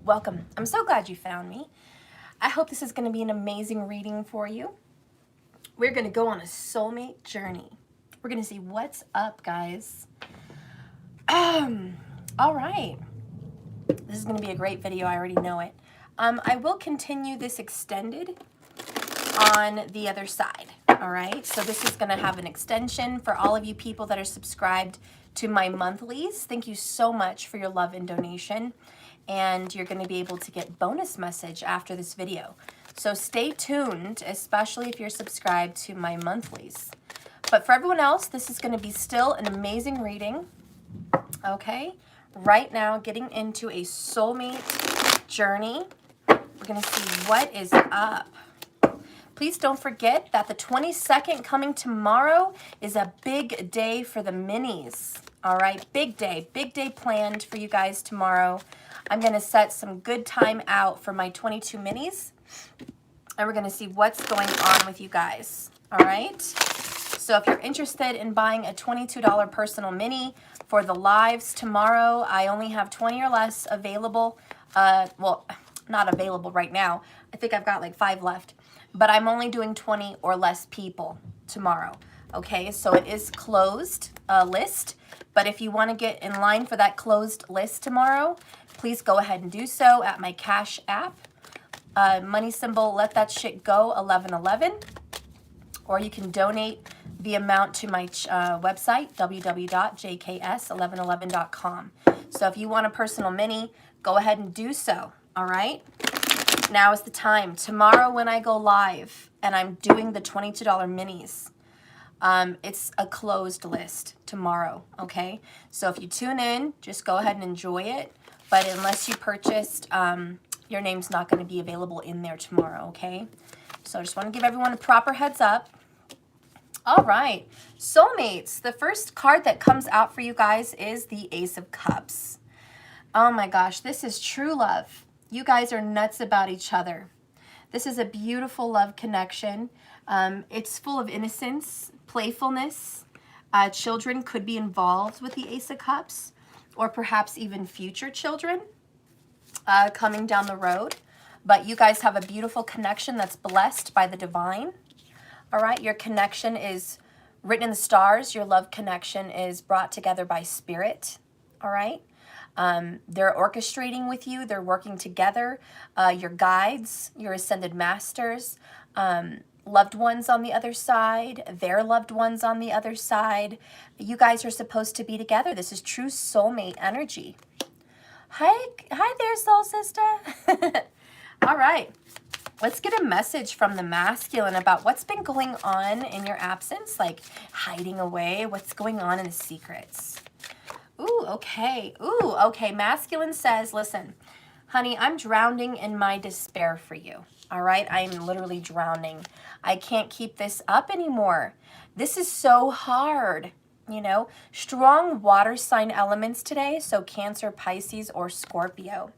Welcome. I'm so glad you found me. I hope this is going to be an amazing reading for you. We're going to go on a soulmate journey. We're going to see what's up, guys. All right. This is going to be a great video. I already know it. I will continue this extended on the other side. All right. So this is going to have an extension for all of you people that are subscribed to my monthlies. Thank you so much for your love and donation. And you're going to be able to get bonus message after this video. So stay tuned, especially if you're subscribed to my monthlies. But for everyone else, this is going to be still an amazing reading. Okay. Right now, getting into a soulmate journey. We're going to see what is up. Please don't forget that the 22nd coming tomorrow is a big day for the minis. All right, big day planned for you guys tomorrow. I'm going to set some good time out for my 22 minis, and we're going to see what's going on with you guys. All right, so if you're interested in buying a $22 personal mini for the lives tomorrow, I only have 20 or less available. Well, not available right now. I think I've got like 5 left. But I'm only doing 20 or less people tomorrow. Okay, so it is closed list. But if you want to get in line for that closed list tomorrow, please go ahead and do so at my Cash App. Money symbol, let that shit go, 1111. Or you can donate the amount to my website, www.jks1111.com. So if you want a personal mini, go ahead and do so, all right? Now is the time. Tomorrow when I go live and I'm doing the $22 minis, it's a closed list tomorrow, okay? So if you tune in, just go ahead and enjoy it. But unless you purchased, your name's not going to be available in there tomorrow, okay? So I just want to give everyone a proper heads up. All right, soulmates. The first card that comes out for you guys is the Ace of Cups. Oh my gosh, this is true love. You guys are nuts about each other. This is a beautiful love connection. It's full of innocence, playfulness. Children could be involved with the Ace of Cups, or perhaps even future children coming down the road. But you guys have a beautiful connection that's blessed by the divine. All right, your connection is written in the stars. Your love connection is brought together by spirit. All right. They're orchestrating with you. They're working together. Your guides, your ascended masters, loved ones on the other side, their loved ones on the other side. You guys are supposed to be together. This is true soulmate energy. Hi there, soul sister. All right. Let's get a message from the masculine about what's been going on in your absence, like hiding away, what's going on in the secrets. Ooh, okay. Ooh, okay. Masculine says, listen, honey, I'm drowning in my despair for you. All right? I'm literally drowning. I can't keep this up anymore. This is so hard. You know, strong water sign elements today. So Cancer, Pisces, or Scorpio.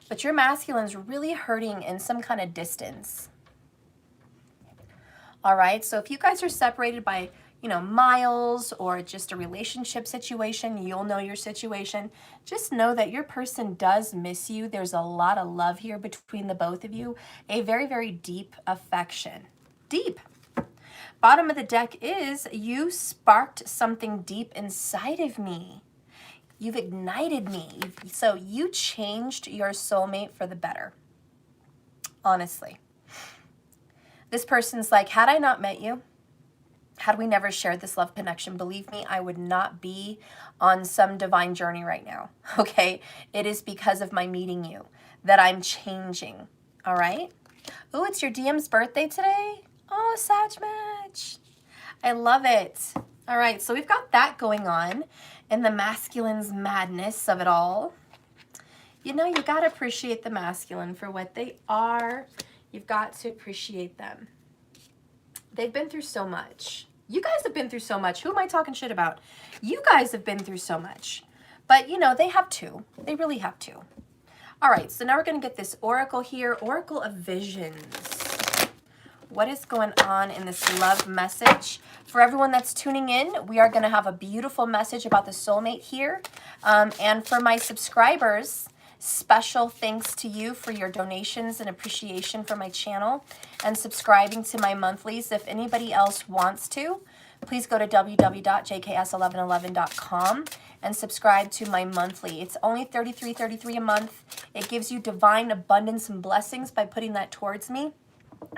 But your masculine's really hurting in some kind of distance. All right? So if you guys are separated by miles or just a relationship situation, you'll know your situation. Just know that your person does miss you. There's a lot of love here between the both of you. A very, very deep affection. Deep. Bottom of the deck is you sparked something deep inside of me. You've ignited me. So you changed your soulmate for the better. Honestly. This person's like, had I not met you, had we never shared this love connection, believe me, I would not be on some divine journey right now, okay? It is because of my meeting you that I'm changing, all right? Oh, it's your DM's birthday today? Oh, Sag Match. I love it. All right, so we've got that going on and the masculine's madness of it all. You know, you got to appreciate the masculine for what they are. You've got to appreciate them. They've been through so much. You guys have been through so much. Who am I talking shit about? You guys have been through so much. But, they have to. They really have to. All right, so now we're going to get this oracle here. Oracle of Visions. What is going on in this love message? For everyone that's tuning in, we are going to have a beautiful message about the soulmate here. And for my subscribers, Special thanks to you for your donations and appreciation for my channel and subscribing to my monthlies. If anybody else wants to, please go to www.jks1111.com and subscribe to my monthly. It's only $33.33 a month. It gives you divine abundance and blessings by putting that towards me.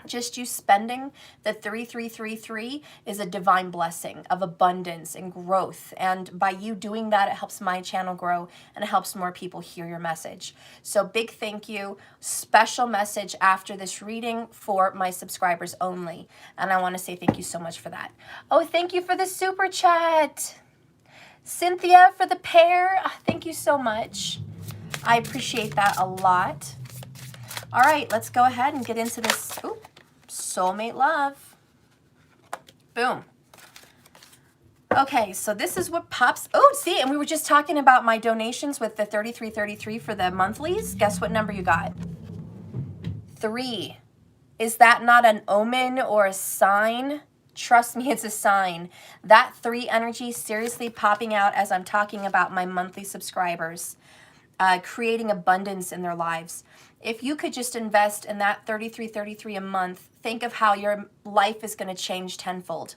Just you spending the 3333 is a divine blessing of abundance and growth. And by you doing that, it helps my channel grow and it helps more people hear your message. So big thank you. Special message after this reading for my subscribers only. And I want to say thank you so much for that. Oh, thank you for the super chat. Cynthia for the pair. Thank you so much. I appreciate that a lot. All right, let's go ahead and get into this. Ooh, soulmate love. Boom. Okay, so this is what pops. Oh, see, and we were just talking about my donations with the $33.33 for the monthlies. Guess what number you got? 3. Is that not an omen or a sign? Trust me, it's a sign. That 3 energy seriously popping out as I'm talking about my monthly subscribers, creating abundance in their lives. If you could just invest in that $33.33 a month, think of how your life is going to change tenfold.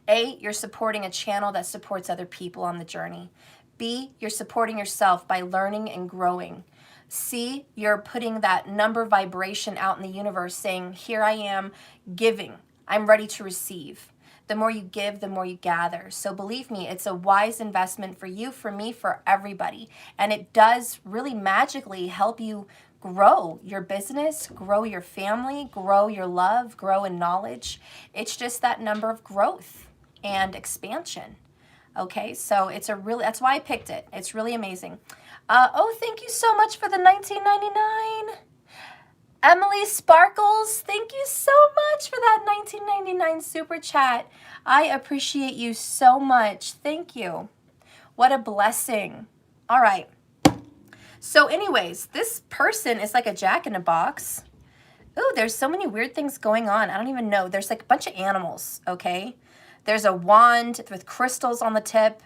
A, you're supporting a channel that supports other people on the journey. B, you're supporting yourself by learning and growing. C, you're putting that number vibration out in the universe saying, here I am giving. I'm ready to receive. The more you give, the more you gather. So believe me, it's a wise investment for you, for me, for everybody. And it does really magically help you grow your business, grow your family, grow your love, grow in knowledge. It's just that number of growth and expansion. Okay, so it's a really, that's why I picked it. It's really amazing. Oh, thank you so much for the $19.99. Emily Sparkles, thank you so much for that $19.99 super chat. I appreciate you so much. Thank you. What a blessing. All right. So anyways, this person is like a jack-in-a-box. Ooh, there's so many weird things going on. I don't even know. There's like a bunch of animals, okay? There's a wand with crystals on the tip.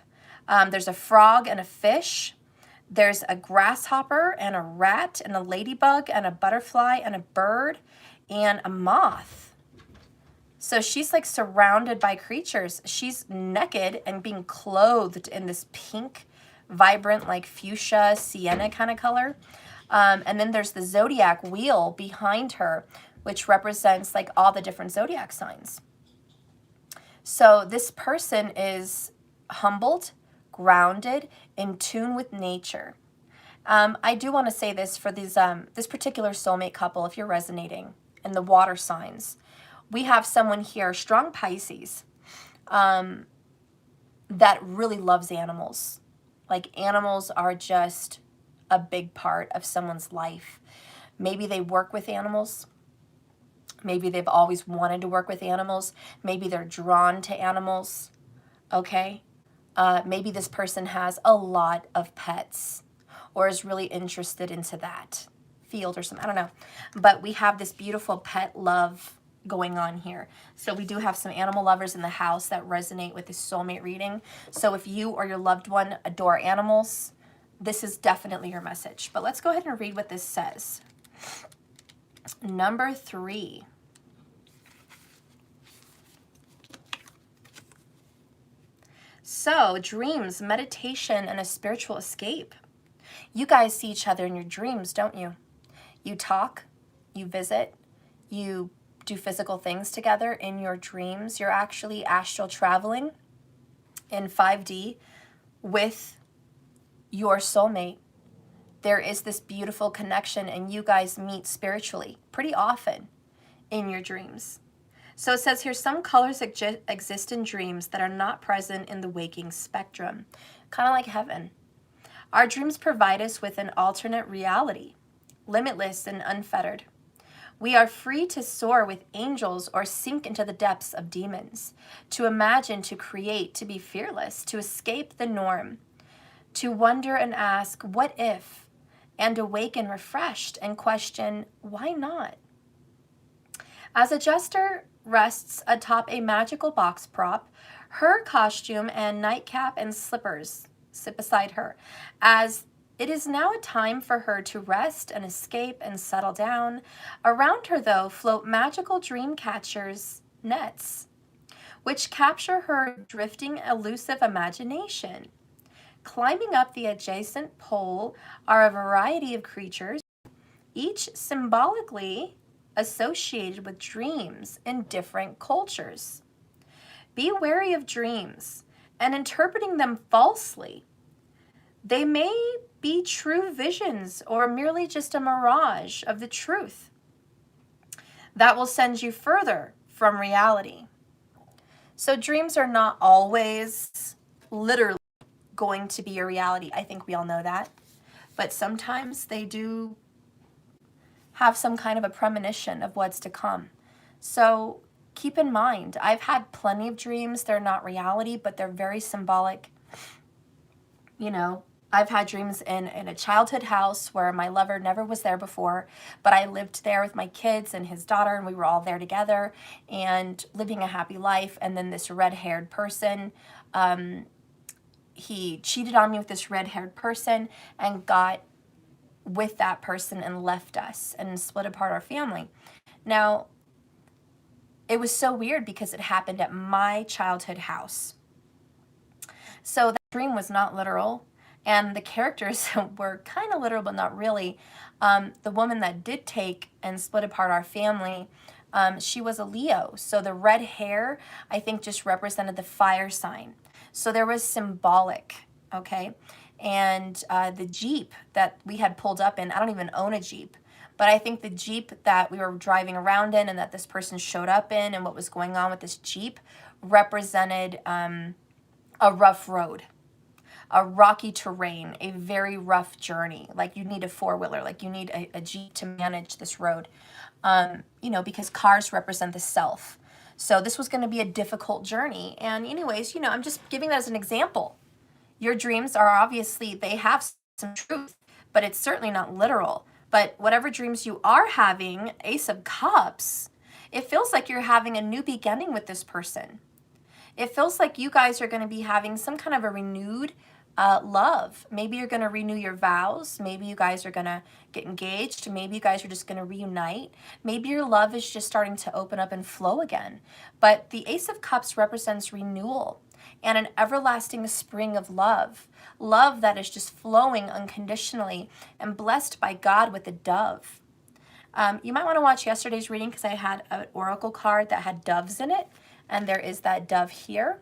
There's a frog and a fish. There's a grasshopper and a rat and a ladybug and a butterfly and a bird and a moth. So she's like surrounded by creatures. She's naked and being clothed in this pink, vibrant, like fuchsia, sienna kind of color. And then there's the zodiac wheel behind her, which represents like all the different zodiac signs. So this person is humbled, grounded, in tune with nature. I do want to say this for these this particular soulmate couple, if you're resonating in the water signs. We have someone here, strong Pisces, that really loves animals. Like animals are just a big part of someone's life. Maybe they work with animals. Maybe they've always wanted to work with animals. Maybe they're drawn to animals. Okay? Maybe this person has a lot of pets or is really interested into that field or something. I don't know. But we have this beautiful pet love going on here. So we do have some animal lovers in the house that resonate with this soulmate reading. So if you or your loved one adore animals, this is definitely your message. But let's go ahead and read what this says. Number 3. So, dreams, meditation, and a spiritual escape. You guys see each other in your dreams, don't you? You talk, you visit, you do physical things together in your dreams. You're actually astral traveling in 5D with your soulmate. There is this beautiful connection and you guys meet spiritually pretty often in your dreams. So it says here, some colors exist in dreams that are not present in the waking spectrum, kind of like heaven. Our dreams provide us with an alternate reality, limitless and unfettered. We are free to soar with angels or sink into the depths of demons, to imagine, to create, to be fearless, to escape the norm, to wonder and ask, what if, and awaken refreshed and question, why not? As a jester rests atop a magical box prop, her costume and nightcap and slippers sit beside her, as It is now a time for her to rest and escape and settle down. Around her, though, float magical dream catchers' nets, which capture her drifting, elusive imagination. Climbing up the adjacent pole are a variety of creatures, each symbolically associated with dreams in different cultures. Be wary of dreams and interpreting them falsely. They may be true visions or merely just a mirage of the truth that will send you further from reality. So dreams are not always literally going to be a reality. I think we all know that. But sometimes they do have some kind of a premonition of what's to come. So keep in mind, I've had plenty of dreams. They're not reality, but they're very symbolic. You know, I've had dreams in a childhood house where my lover never was there before, but I lived there with my kids and his daughter, and we were all there together and living a happy life. And then this red-haired person, he cheated on me with this red-haired person and got with that person and left us and split apart our family. Now, it was so weird because it happened at my childhood house. So that dream was not literal, and the characters were kind of literal, but not really. The woman that did take and split apart our family, she was a Leo. So the red hair, I think, just represented the fire sign. So there was symbolic, okay? And the Jeep that we had pulled up in, I don't even own a Jeep, but I think the Jeep that we were driving around in and that this person showed up in and what was going on with this Jeep represented a rough road, a rocky terrain, a very rough journey. Like you need a four-wheeler, like you need a Jeep to manage this road, you know, because cars represent the self. So this was going to be a difficult journey. And anyways, you know, I'm just giving that as an example. Your dreams are obviously, they have some truth, but it's certainly not literal. But whatever dreams you are having, Ace of Cups, it feels like you're having a new beginning with this person. It feels like you guys are going to be having some kind of a renewed love. Maybe you're going to renew your vows. Maybe you guys are going to get engaged. Maybe you guys are just going to reunite. Maybe your love is just starting to open up and flow again. But the Ace of Cups represents renewal and an everlasting spring of love. Love that is just flowing unconditionally and blessed by God with a dove. You might want to watch yesterday's reading because I had an oracle card that had doves in it. And there is that dove here.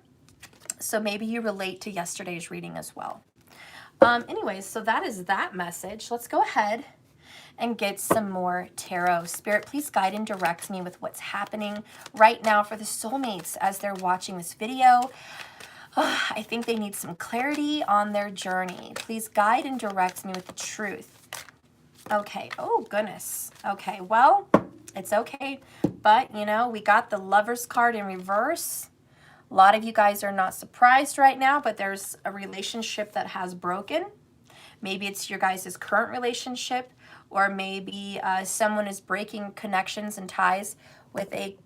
So maybe you relate to yesterday's reading as well. Anyways, so that is that message. Let's go ahead and get some more tarot. Spirit, please guide and direct me with what's happening right now for the soulmates as they're watching this video. I think they need some clarity on their journey. Please guide and direct me with the truth. Okay. Oh, goodness. Okay. Well, it's okay. But, you know, we got the Lover's card in reverse. A lot of you guys are not surprised right now, but there's a relationship that has broken. Maybe it's your guys' current relationship, or maybe someone is breaking connections and ties with a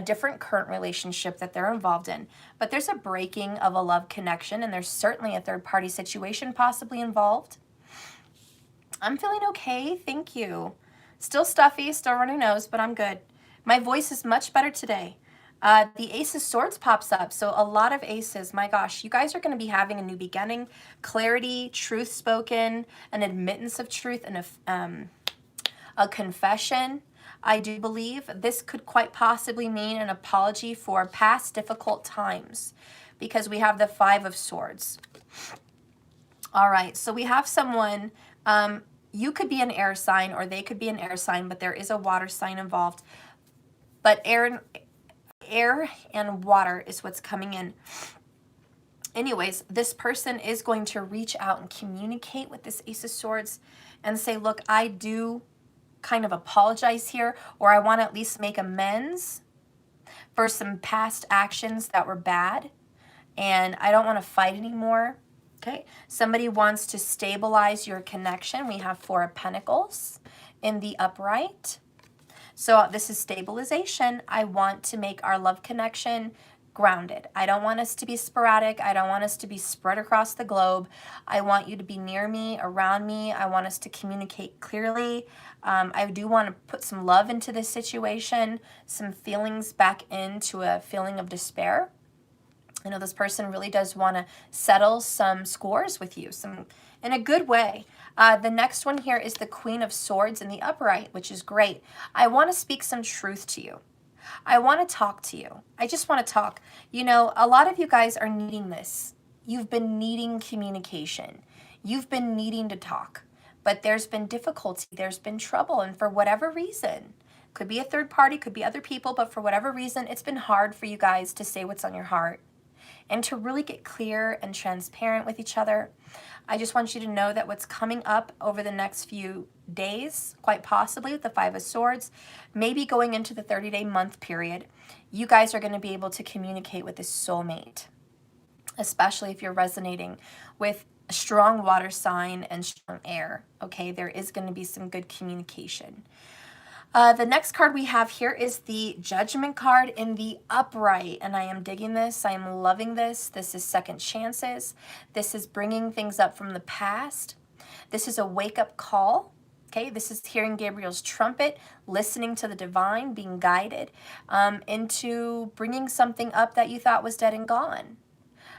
different current relationship that they're involved in. But there's a breaking of a love connection, and there's certainly a third-party situation possibly involved. I'm feeling okay, thank you. Still stuffy, still running nose, but I'm good. My voice is much better today. The Ace of Swords pops up, so a lot of aces. My gosh, you guys are going to be having a new beginning, clarity, truth spoken, an admittance of truth, and a confession. I do believe this could quite possibly mean an apology for past difficult times, because we have the Five of Swords. All right, so we have someone, you could be an air sign or they could be an air sign, but there is a water sign involved. But air and water is what's coming in. Anyways, this person is going to reach out and communicate with this Ace of Swords and say, look, I do kind of apologize here, or I want to at least make amends for some past actions that were bad, and I don't want to fight anymore. Okay, somebody wants to stabilize your connection. We have Four of Pentacles in the upright. So this is stabilization. I want to make our love connection grounded. I don't want us to be sporadic. I don't want us to be spread across the globe. I want you to be near me, around me. I want us to communicate clearly. I do want to put some love into this situation, some feelings back into a feeling of despair. I know this person really does want to settle some scores with you, some in a good way. The next one here is the Queen of Swords in the upright, which is great. I want to speak some truth to you. I want to talk to you. I just want to talk. You know, a lot of you guys are needing this. You've been needing communication. You've been needing to talk, but there's been difficulty. There's been trouble. And for whatever reason, could be a third party, could be other people, but for whatever reason, it's been hard for you guys to say what's on your heart and to really get clear and transparent with each other. I just want you to know that what's coming up over the next few days, quite possibly with the Five of Swords, maybe going into the 30-day month period, you guys are going to be able to communicate with this soulmate, especially if you're resonating with a strong water sign and strong air. Okay, there is going to be some good communication. The next card we have here is the Judgment card in the upright, and I am digging this. I am loving this. This is second chances. This is bringing things up from the past. This is a wake-up call. Okay, this is hearing Gabriel's trumpet, listening to the divine, being guided into bringing something up that you thought was dead and gone.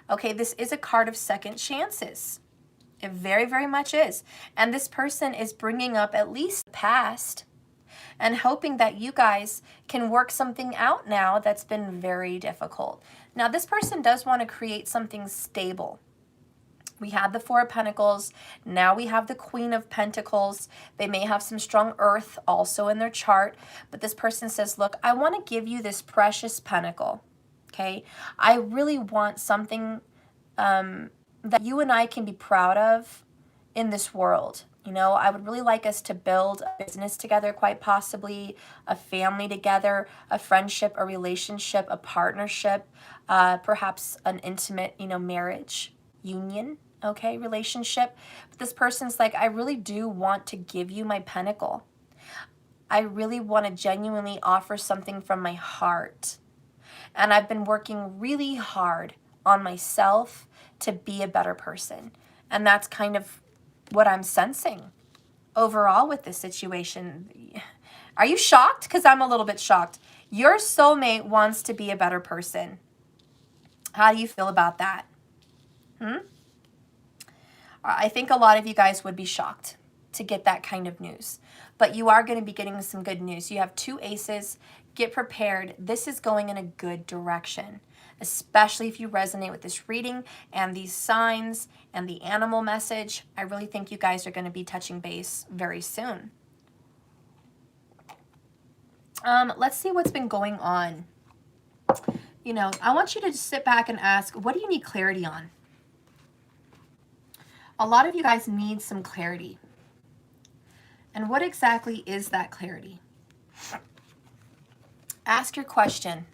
Okay, this is a card of second chances. It very, very much is. And this person is bringing up at least the past and hoping that you guys can work something out now that's been very difficult. Now, this person does want to create something stable. We had the Four of Pentacles. Now we have the Queen of Pentacles. They may have some strong earth also in their chart, but this person says, look, I want to give you this precious pentacle, okay? I really want something that you and I can be proud of in this world. You know, I would really like us to build a business together, quite possibly, a family together, a friendship, a relationship, a partnership, perhaps an intimate, you know, marriage, union, okay, relationship. But this person's like, I really do want to give you my pentacle. I really want to genuinely offer something from my heart. And I've been working really hard on myself to be a better person. And that's kind of what I'm sensing overall with this situation. Are you shocked? Because I'm a little bit shocked. Your soulmate wants to be a better person. How do you feel about that? I think a lot of you guys would be shocked to get that kind of news. But you are going to be getting some good news. You have two aces. Get prepared. This is going in a good direction, especially if you resonate with this reading and these signs and the animal message. I really think you guys are going to be touching base very soon. Let's see what's been going on. You know, I want you to just sit back and ask, what do you need clarity on? A lot of you guys need some clarity. And what exactly is that clarity? Ask your question.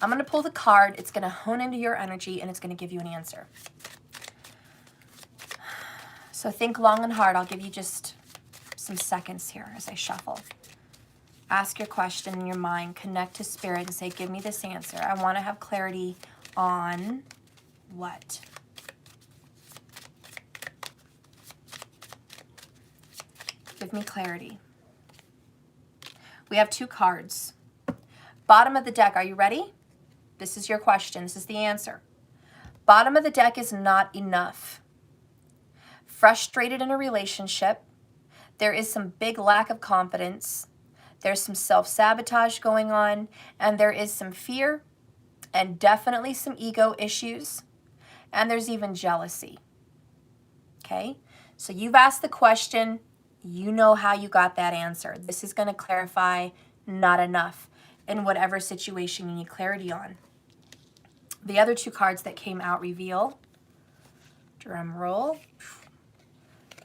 I'm going to pull the card. It's going to hone into your energy, and it's going to give you an answer. So think long and hard. I'll give you just some seconds here as I shuffle. Ask your question in your mind. Connect to spirit and say, give me this answer. I want to have clarity on what? Give me clarity. We have two cards. Bottom of the deck, are you ready? This is your question. This is the answer. Bottom of the deck is not enough. Frustrated in a relationship. There is some big lack of confidence. There's some self-sabotage going on. And there is some fear and definitely some ego issues. And there's even jealousy. Okay? So you've asked the question. You know how you got that answer. This is going to clarify not enough in whatever situation you need clarity on. The other two cards that came out reveal. Drum roll.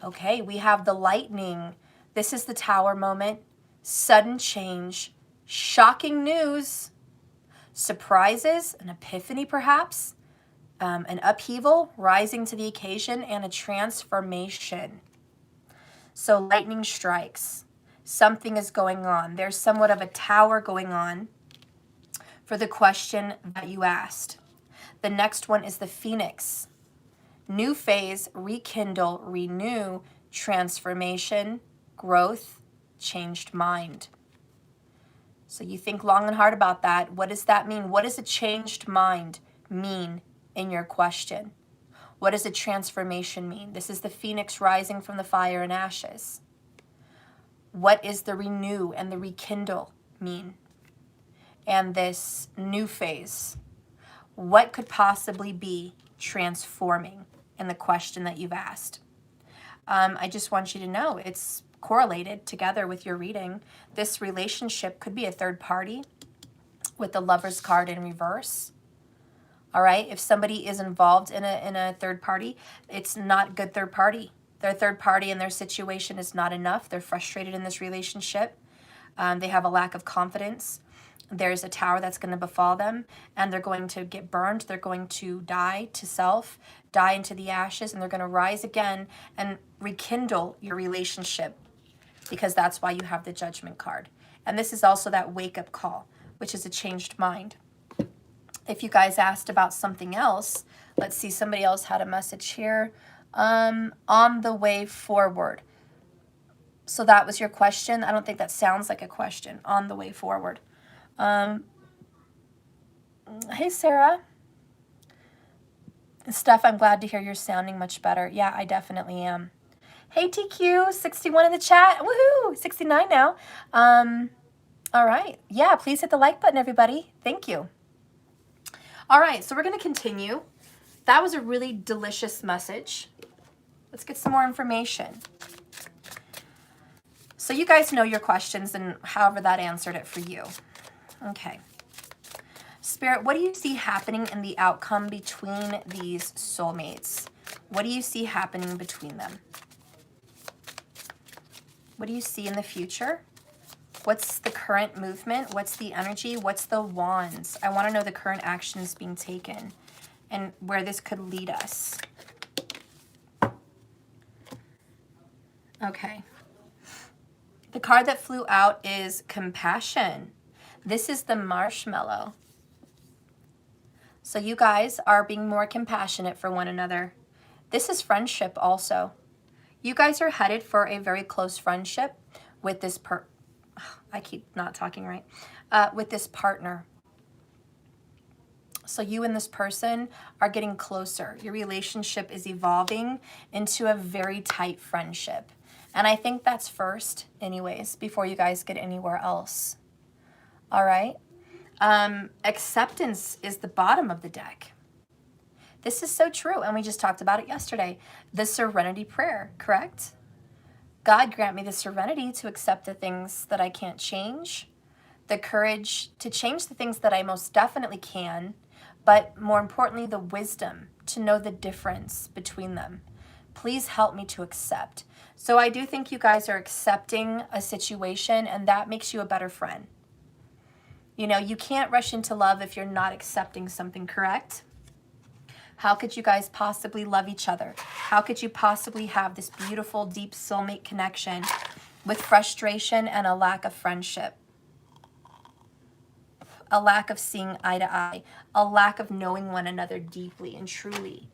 Okay, we have the lightning. This is the Tower moment. Sudden change. Shocking news. Surprises, an epiphany perhaps. An upheaval, rising to the occasion, and a transformation. So lightning strikes. Something is going on. There's somewhat of a tower going on for the question that you asked. The next one is the Phoenix. New phase, rekindle, renew, transformation, growth, changed mind. So you think long and hard about that. What does that mean? What does a changed mind mean in your question? What does a transformation mean? This is the Phoenix rising from the fire and ashes. What is the renew and the rekindle mean? And this new phase, what could possibly be transforming in the question that you've asked? I just want you to know it's correlated together with your reading. This relationship could be a third party with the Lover's card in reverse. All right, if somebody is involved in a third party, it's not good third party. Their third party and their situation is not enough. They're frustrated in this relationship. They have a lack of confidence. There's a tower that's going to befall them, and they're going to get burned. They're going to die to self, die into the ashes, and they're going to rise again and rekindle your relationship, because that's why you have the Judgment card. And this is also that wake-up call, which is a changed mind. If you guys asked about something else, let's see, somebody else had a message here. On the way forward. So that was your question. I don't think that sounds like a question. On the way forward. Hey, Sarah. Steph, I'm glad to hear you're sounding much better. Yeah, I definitely am. Hey, TQ, 61 in the chat. Woohoo, 69 now. All right. Yeah, please hit the like button, everybody. Thank you. All right, so we're going to continue. That was a really delicious message. Let's get some more information. So you guys know your questions and however that answered it for you. Okay. Spirit, what do you see happening in the outcome between these soulmates? What do you see happening between them? What do you see in the future? What's the current movement? What's the energy? What's the wands? I want to know the current actions being taken and where this could lead us. Okay. The card that flew out is compassion. This is the marshmallow. So you guys are being more compassionate for one another. This is friendship also. You guys are headed for a very close friendship with this I keep not talking right. With this partner. So you and this person are getting closer. Your relationship is evolving into a very tight friendship. And I think that's first anyways, before you guys get anywhere else. All right. Acceptance is the bottom of the deck. This is so true. And we just talked about it yesterday. The serenity prayer, correct? God grant me the serenity to accept the things that I can't change, the courage to change the things that I most definitely can, but more importantly, the wisdom to know the difference between them. Please help me to accept. So I do think you guys are accepting a situation, and that makes you a better friend. You know, you can't rush into love if you're not accepting something, correct? How could you guys possibly love each other? How could you possibly have this beautiful, deep soulmate connection with frustration and a lack of friendship? A lack of seeing eye to eye, a lack of knowing one another deeply and truly.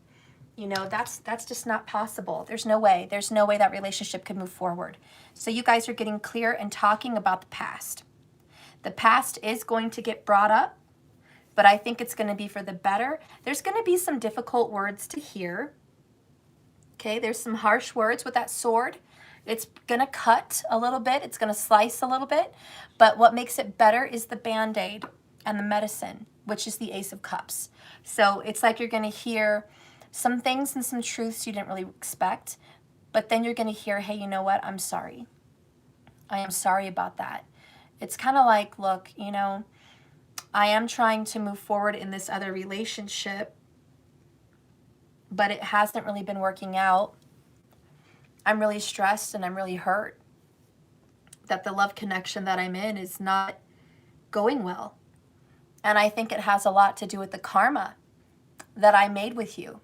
You know, that's just not possible. There's no way. There's no way that relationship can move forward. So you guys are getting clear and talking about the past. The past is going to get brought up, but I think it's going to be for the better. There's going to be some difficult words to hear. Okay, there's some harsh words with that sword. It's going to cut a little bit. It's going to slice a little bit. But what makes it better is the Band-Aid and the medicine, which is the Ace of Cups. So it's like you're going to hear some things and some truths you didn't really expect, but then you're going to hear, hey, you know what? I'm sorry. I am sorry about that. It's kind of like, look, you know, I am trying to move forward in this other relationship, but it hasn't really been working out. I'm really stressed and I'm really hurt that the love connection that I'm in is not going well. And I think it has a lot to do with the karma that I made with you.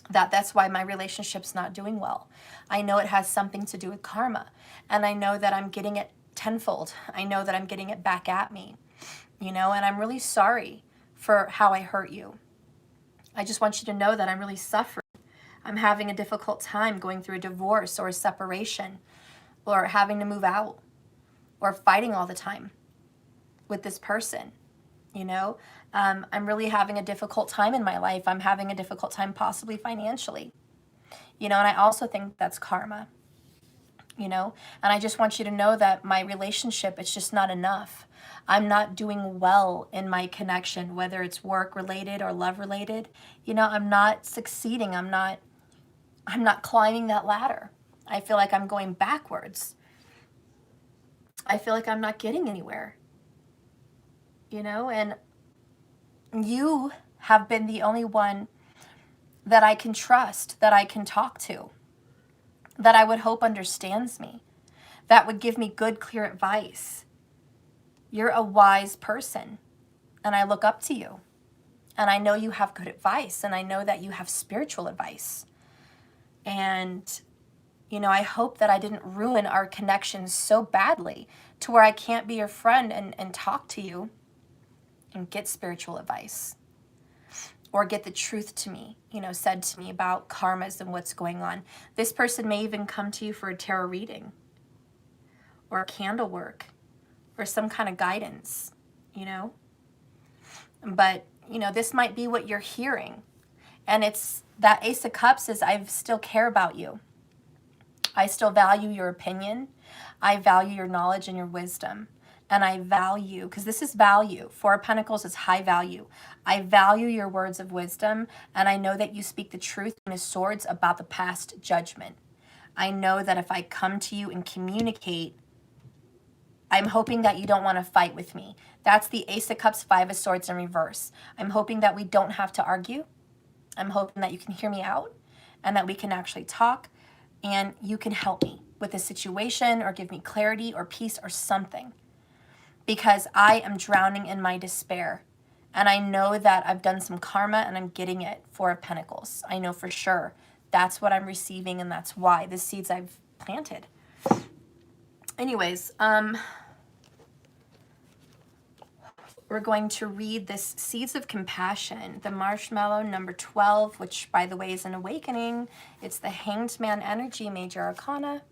That's why my relationship's not doing well. I know it has something to do with karma. And I know that I'm getting it tenfold. I know that I'm getting it back at me. you know, and I'm really sorry for how I hurt you. I just want you to know that I'm really suffering. I'm having a difficult time going through a divorce or a separation or having to move out or fighting all the time with this person, you know. I'm really having a difficult time in my life. I'm having a difficult time possibly financially, you know, and I also think that's karma, you know. And I just want you to know that my relationship, it's just not enough. I'm not doing well in my connection, whether it's work related or love related. You know, I'm not succeeding. I'm not climbing that ladder. I feel like I'm going backwards. I feel like I'm not getting anywhere, you know, and you have been the only one that I can trust, that I can talk to, that I would hope understands me, that would give me good, clear advice. You're a wise person, and I look up to you, and I know you have good advice, and I know that you have spiritual advice. And, you know, I hope that I didn't ruin our connection so badly to where I can't be your friend and talk to you and get spiritual advice or get the truth to me, you know, said to me about karmas and what's going on. This person may even come to you for a tarot reading or candle work or some kind of guidance, you know. But, you know, this might be what you're hearing. And it's that Ace of Cups is I still care about you. I still value your opinion. I value your knowledge and your wisdom. And I value, because this is value. Four of Pentacles is high value. I value your words of wisdom, and I know that you speak the truth in the swords about the past judgment. I know that if I come to you and communicate, I'm hoping that you don't want to fight with me. That's the Ace of Cups, Five of Swords in reverse. I'm hoping that we don't have to argue. I'm hoping that you can hear me out and that we can actually talk and you can help me with the situation or give me clarity or peace or something. Because I am drowning in my despair. And I know that I've done some karma and I'm getting it. Four of Pentacles. I know for sure. That's what I'm receiving, and that's why. The seeds I've planted. Anyways, we're going to read this Seeds of Compassion, the Marshmallow number 12, which, by the way, is an awakening. It's the Hanged Man energy, Major Arcana.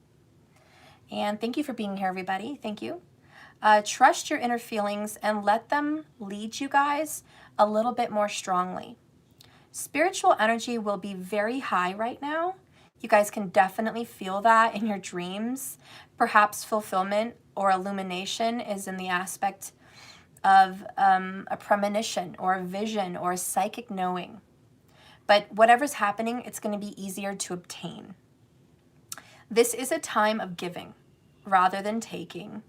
And thank you for being here, everybody. Thank you. Trust your inner feelings and let them lead you guys a little bit more strongly. Spiritual energy will be very high right now. You guys can definitely feel that in your dreams. Perhaps fulfillment or illumination is in the aspect of a premonition or a vision or a psychic knowing. But whatever's happening, it's going to be easier to obtain. This is a time of giving rather than taking.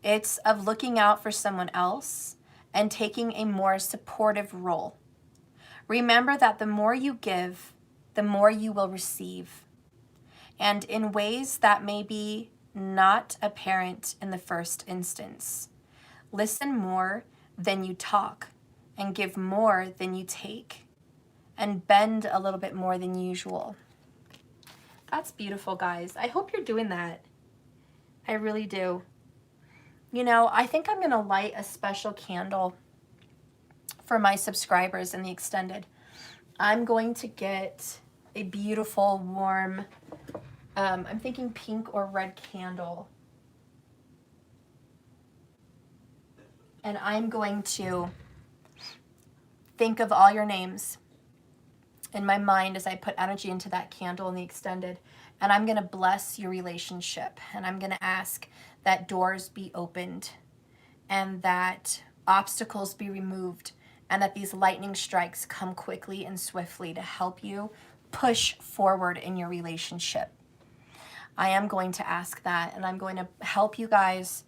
It's of looking out for someone else and taking a more supportive role. Remember that the more you give, the more you will receive. And in ways that may be not apparent in the first instance. Listen more than you talk and give more than you take. And bend a little bit more than usual. That's beautiful, guys. I hope you're doing that. I really do. You know, I think I'm going to light a special candle for my subscribers in the extended. I'm going to get a beautiful, warm, I'm thinking pink or red candle. And I'm going to think of all your names in my mind as I put energy into that candle in the extended. And I'm going to bless your relationship. And I'm going to ask that doors be opened and that obstacles be removed and that these lightning strikes come quickly and swiftly to help you push forward in your relationship. I am going to ask that, and I'm going to help you guys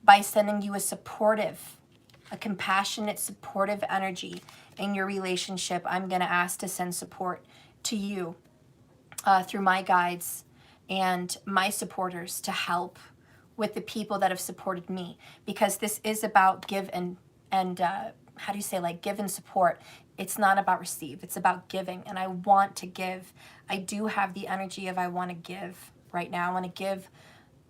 by sending you a compassionate, supportive energy in your relationship. I'm going to ask to send support to you through my guides and my supporters to help with the people that have supported me, because this is about give and how do you say, like, give and support. It's not about receive. It's about giving, and I want to give. I do have the energy of I want to give right now. I want to give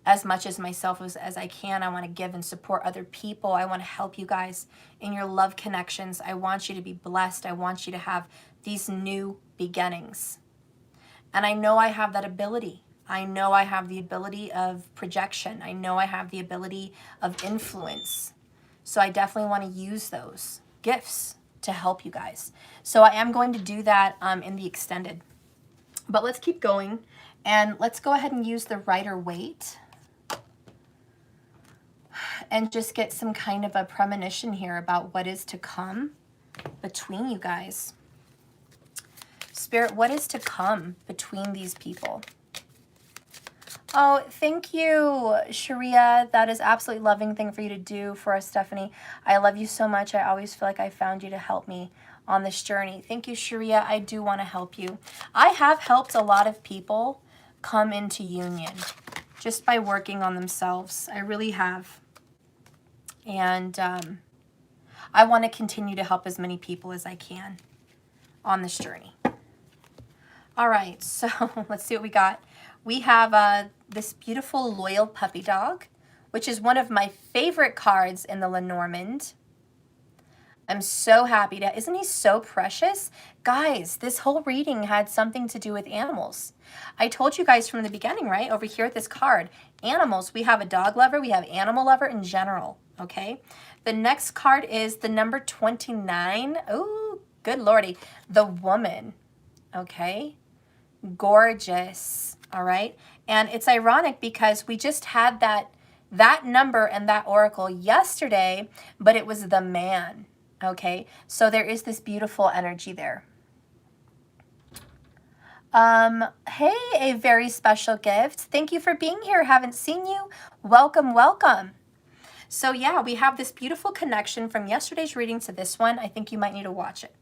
as much as myself as I can. I want to give and support other people. I want to help you guys in your love connections. I want you to be blessed. I want you to have these new beginnings. And I know I have that ability. I know I have the ability of projection. I know I have the ability of influence. So I definitely want to use those gifts to help you guys. So I am going to do that in the extended. But let's keep going. And let's go ahead and use the Rider-Waite. And just get some kind of a premonition here about what is to come between you guys. Spirit, what is to come between these people? Oh, thank you, Sharia. That is absolutely loving thing for you to do for us, Stephanie. I love you so much. I always feel like I found you to help me on this journey. Thank you, Sharia. I do want to help you. I have helped a lot of people come into union just by working on themselves. I really have. And I want to continue to help as many people as I can on this journey. All right, so let's see what we got. We have this beautiful loyal puppy dog, which is one of my favorite cards in the Lenormand. I'm so happy to, isn't he so precious? Guys, this whole reading had something to do with animals. I told you guys from the beginning, right? Over here at this card, animals, we have a dog lover, we have animal lover in general, okay? The next card is the number 29. Oh, good lordy. The woman, okay? Gorgeous, all right? And it's ironic because we just had that number and that oracle yesterday, but it was the man, okay? So there is this beautiful energy there. Hey, a very special gift. Thank you for being here. Haven't seen you. Welcome, welcome. So yeah, we have this beautiful connection from yesterday's reading to this one. I think you might need to watch it.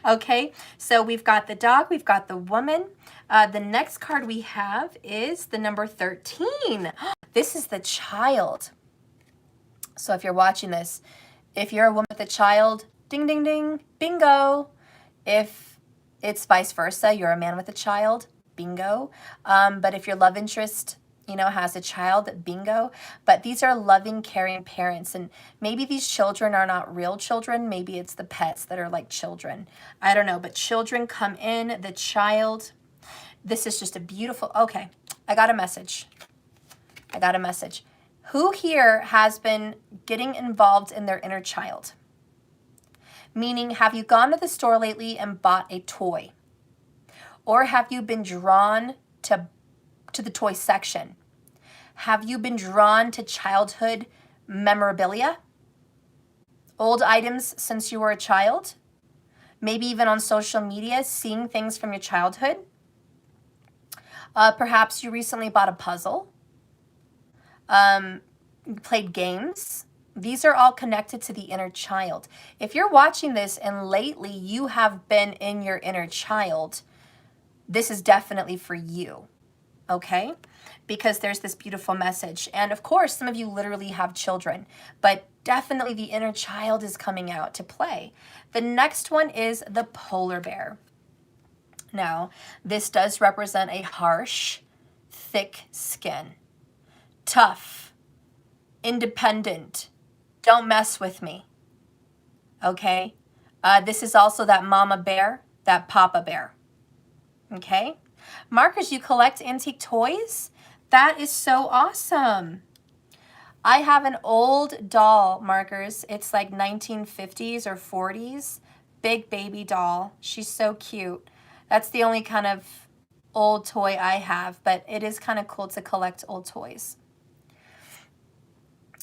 Okay, so we've got the dog, we've got the woman. The next card we have is the number 13. This is the child. So if you're watching this, if you're a woman with a child, ding, ding, ding, bingo. If it's vice versa, you're a man with a child, bingo. But if your love interest, you know, has a child, bingo. But these are loving, caring parents. And maybe these children are not real children. Maybe it's the pets that are like children. I don't know, but children come in, the child. This is just a beautiful, okay, I got a message. I got a message. Who here has been getting involved in their inner child? Meaning, have you gone to the store lately and bought a toy? Or have you been drawn to the toy section? Have you been drawn to childhood memorabilia? Old items since you were a child? Maybe even on social media, seeing things from your childhood? Perhaps you recently bought a puzzle. Played games. These are all connected to the inner child. If you're watching this and lately you have been in your inner child, this is definitely for you. Okay? Because there's this beautiful message. And of course, some of you literally have children, but definitely the inner child is coming out to play. The next one is the polar bear. Now, this does represent a harsh, thick skin. Tough, independent, don't mess with me. Okay? This is also that mama bear, that papa bear. Okay? Markers, you collect antique toys? That is so awesome. I have an old doll, Markers. It's like 1950s or 40s. Big baby doll. She's so cute. That's the only kind of old toy I have, but it is kind of cool to collect old toys.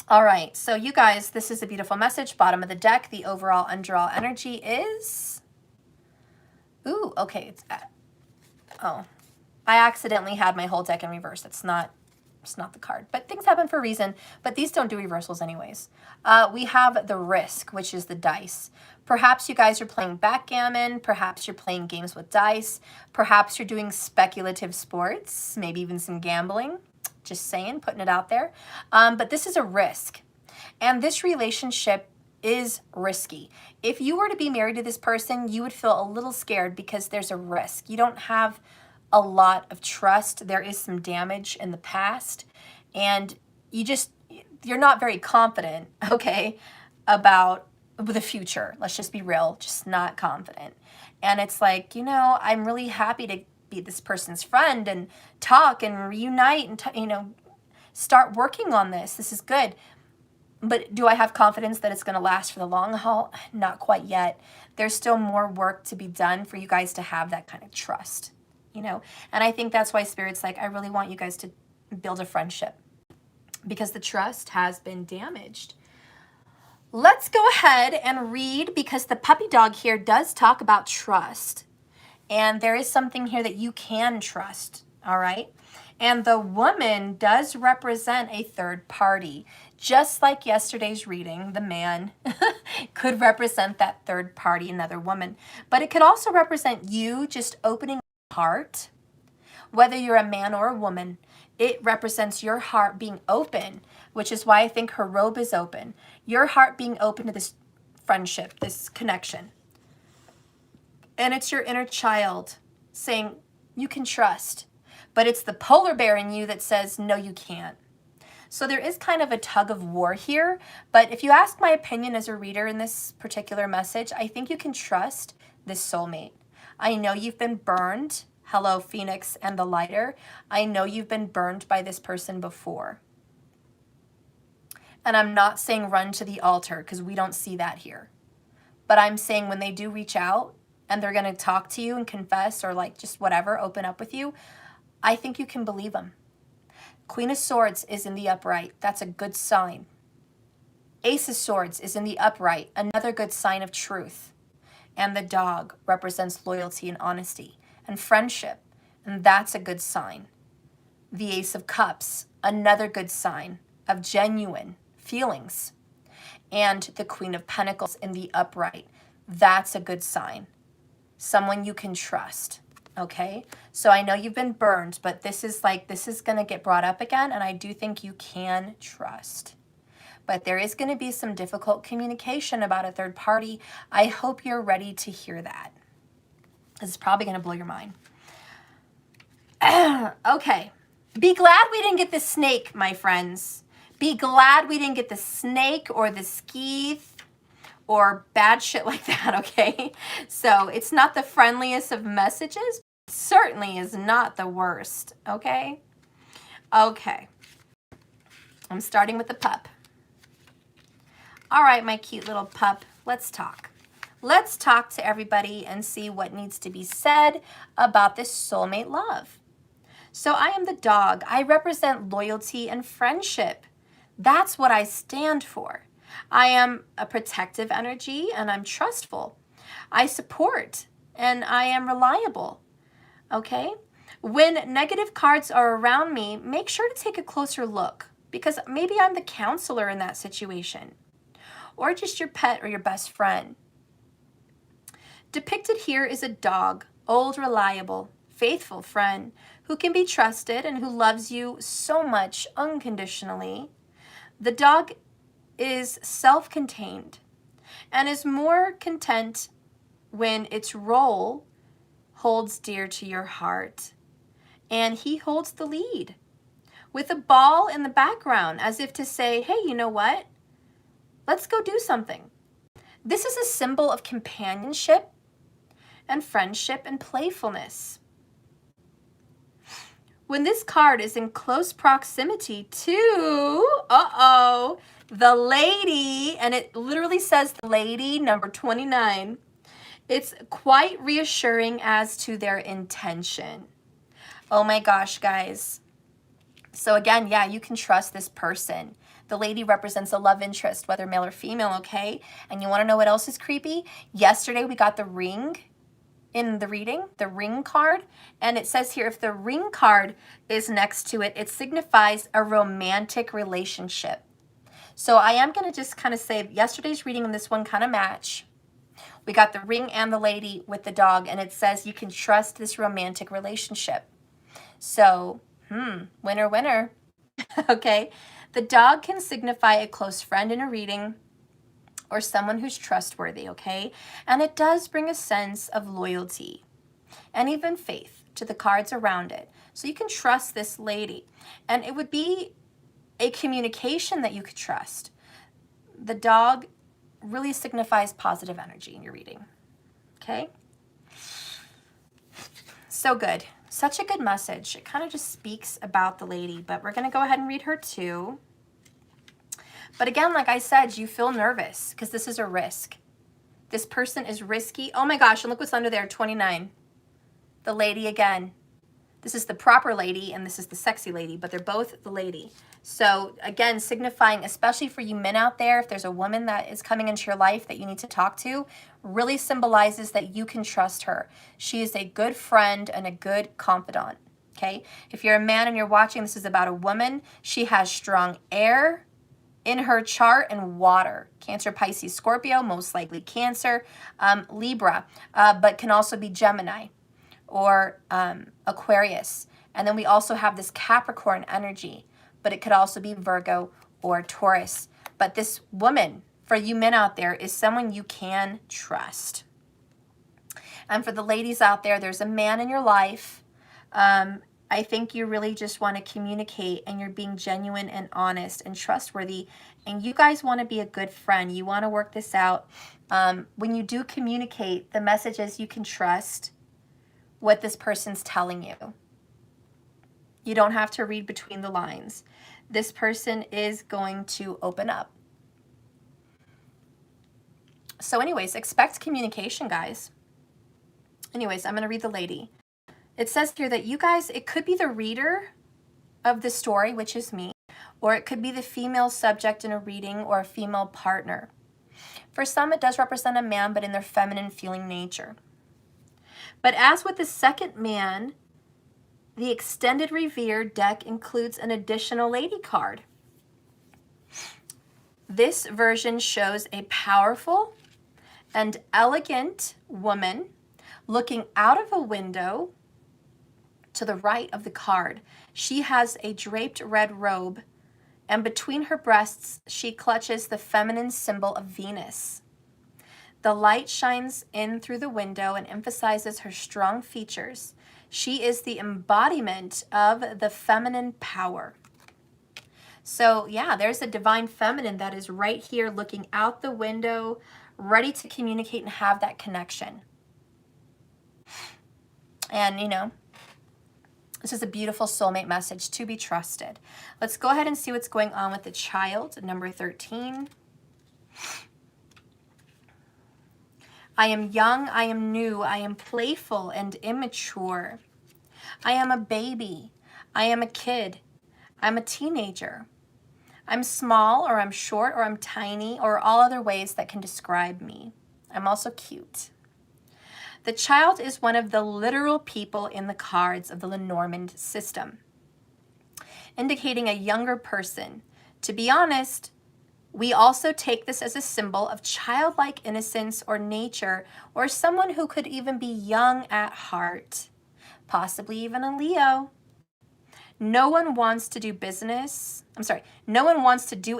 All right, so you guys, this is a beautiful message. Bottom of the deck, the overall undraw energy is... Ooh, okay, it's... Oh, I accidentally had my whole deck in reverse. It's not the card, but things happen for a reason, but these don't do reversals anyways. We have the risk, which is the dice. Perhaps you guys are playing backgammon. Perhaps you're playing games with dice. Perhaps you're doing speculative sports, maybe even some gambling. Just saying, putting it out there. But this is a risk. And this relationship is risky. If you were to be married to this person, you would feel a little scared because there's a risk. You don't have a lot of trust. There is some damage in the past, and you're not very confident, okay, about the future. Let's just be real, just not confident. And it's like, I'm really happy to be this person's friend and talk and reunite and, start working on this. This is good. But do I have confidence that it's going to last for the long haul? Not quite yet. There's still more work to be done for you guys to have that kind of trust, And I think that's why Spirit's like, I really want you guys to build a friendship because the trust has been damaged. Let's go ahead and read, because the puppy dog here does talk about trust. And there is something here that you can trust, all right? And the woman does represent a third party. Just like yesterday's reading, the man could represent that third party, another woman. But it could also represent you just opening your heart, whether you're a man or a woman. It represents your heart being open, which is why I think her robe is open. Your heart being open to this friendship, this connection. And it's your inner child saying, you can trust. But it's the polar bear in you that says, no, you can't. So there is kind of a tug of war here. But if you ask my opinion as a reader in this particular message, I think you can trust this soulmate. I know you've been burned. Hello, Phoenix and the lighter. I know you've been burned by this person before. And I'm not saying run to the altar, because we don't see that here. But I'm saying when they do reach out and they're going to talk to you and confess or like just whatever, open up with you, I think you can believe them. Queen of Swords is in the upright. That's a good sign. Ace of Swords is in the upright. Another good sign of truth. And the dog represents loyalty and honesty and friendship. And that's a good sign. The Ace of Cups, another good sign of genuine feelings. And the Queen of Pentacles in the upright. That's a good sign. Someone you can trust. Okay, so I know you've been burned, but this is going to get brought up again, and I do think you can trust. But there is going to be some difficult communication about a third party. I hope you're ready to hear that. This is probably going to blow your mind. Okay, be glad we didn't get the snake, my friends. Be glad we didn't get the snake or the skeeth or bad shit like that, okay? So it's not the friendliest of messages. Certainly is not the worst, okay? Okay. I'm starting with the pup. All right, my cute little pup, let's talk. Let's talk to everybody and see what needs to be said about this soulmate love. So I am the dog. I represent loyalty and friendship. That's what I stand for. I am a protective energy and I'm trustful. I support and I am reliable. Okay? When negative cards are around me, make sure to take a closer look because maybe I'm the counselor in that situation or just your pet or your best friend. Depicted here is a dog, old, reliable, faithful friend who can be trusted and who loves you so much unconditionally. The dog is self-contained and is more content when its role holds dear to your heart. And he holds the lead with a ball in the background as if to say, hey, you know what? Let's go do something. This is a symbol of companionship and friendship and playfulness. When this card is in close proximity to, the lady, and it literally says the lady, number 29, it's quite reassuring as to their intention. Oh my gosh, guys. So again, yeah, you can trust this person. The lady represents a love interest, whether male or female, okay? And you want to know what else is creepy? Yesterday we got the ring in the reading, the ring card, and it says here if the ring card is next to it, it signifies a romantic relationship. So I am going to just kind of say yesterday's reading and this one kind of match. We got the ring and the lady with the dog, and it says you can trust this romantic relationship. So, winner, winner. Okay, the dog can signify a close friend in a reading or someone who's trustworthy, okay? And it does bring a sense of loyalty and even faith. to the cards around it. So you can trust this lady. And it would be a communication that you could trust. The dog really signifies positive energy in your reading. Okay? So good. Such a good message. It kind of just speaks about the lady, but we're going to go ahead and read her too. But again, like I said, you feel nervous because this is a risk. This person is risky. Oh my gosh, and look what's under there, 29. The lady again. This is the proper lady and this is the sexy lady, but they're both the lady. So again, signifying, especially for you men out there, if there's a woman that is coming into your life that you need to talk to, really symbolizes that you can trust her. She is a good friend and a good confidant, okay? If you're a man and you're watching, this is about a woman. She has strong air in her chart and water. Cancer, Pisces, Scorpio, most likely Cancer, Libra, but can also be Gemini or Aquarius. And then we also have this Capricorn energy, but it could also be Virgo or Taurus. But this woman, for you men out there, is someone you can trust. And for the ladies out there, there's a man in your life. I think you really just want to communicate and you're being genuine and honest and trustworthy. And you guys want to be a good friend. You want to work this out. When you do communicate, the message is you can trust what this person's telling you. You don't have to read between the lines. This person is going to open up. So anyways, expect communication, guys. Anyways, I'm going to read the lady. It says here that you guys, it could be the reader of the story, which is me, or it could be the female subject in a reading or a female partner. For some, it does represent a man, but in their feminine feeling nature. But as with the second man, the extended Revere deck includes an additional lady card. This version shows a powerful and elegant woman looking out of a window to the right of the card. She has a draped red robe, and between her breasts, she clutches the feminine symbol of Venus. The light shines in through the window and emphasizes her strong features. She is the embodiment of the feminine power. So yeah, there's a divine feminine that is right here looking out the window, ready to communicate and have that connection. And you know, this is a beautiful soulmate message to be trusted. Let's go ahead and see what's going on with the child, number 13. I am young, I am new, I am playful and immature. I am a baby, I am a kid, I'm a teenager. I'm small, or I'm short, or I'm tiny, or all other ways that can describe me. I'm also cute. The child is one of the literal people in the cards of the Lenormand system, indicating a younger person. To be honest, we also take this as a symbol of childlike innocence or nature, or someone who could even be young at heart, possibly even a Leo. No one wants to do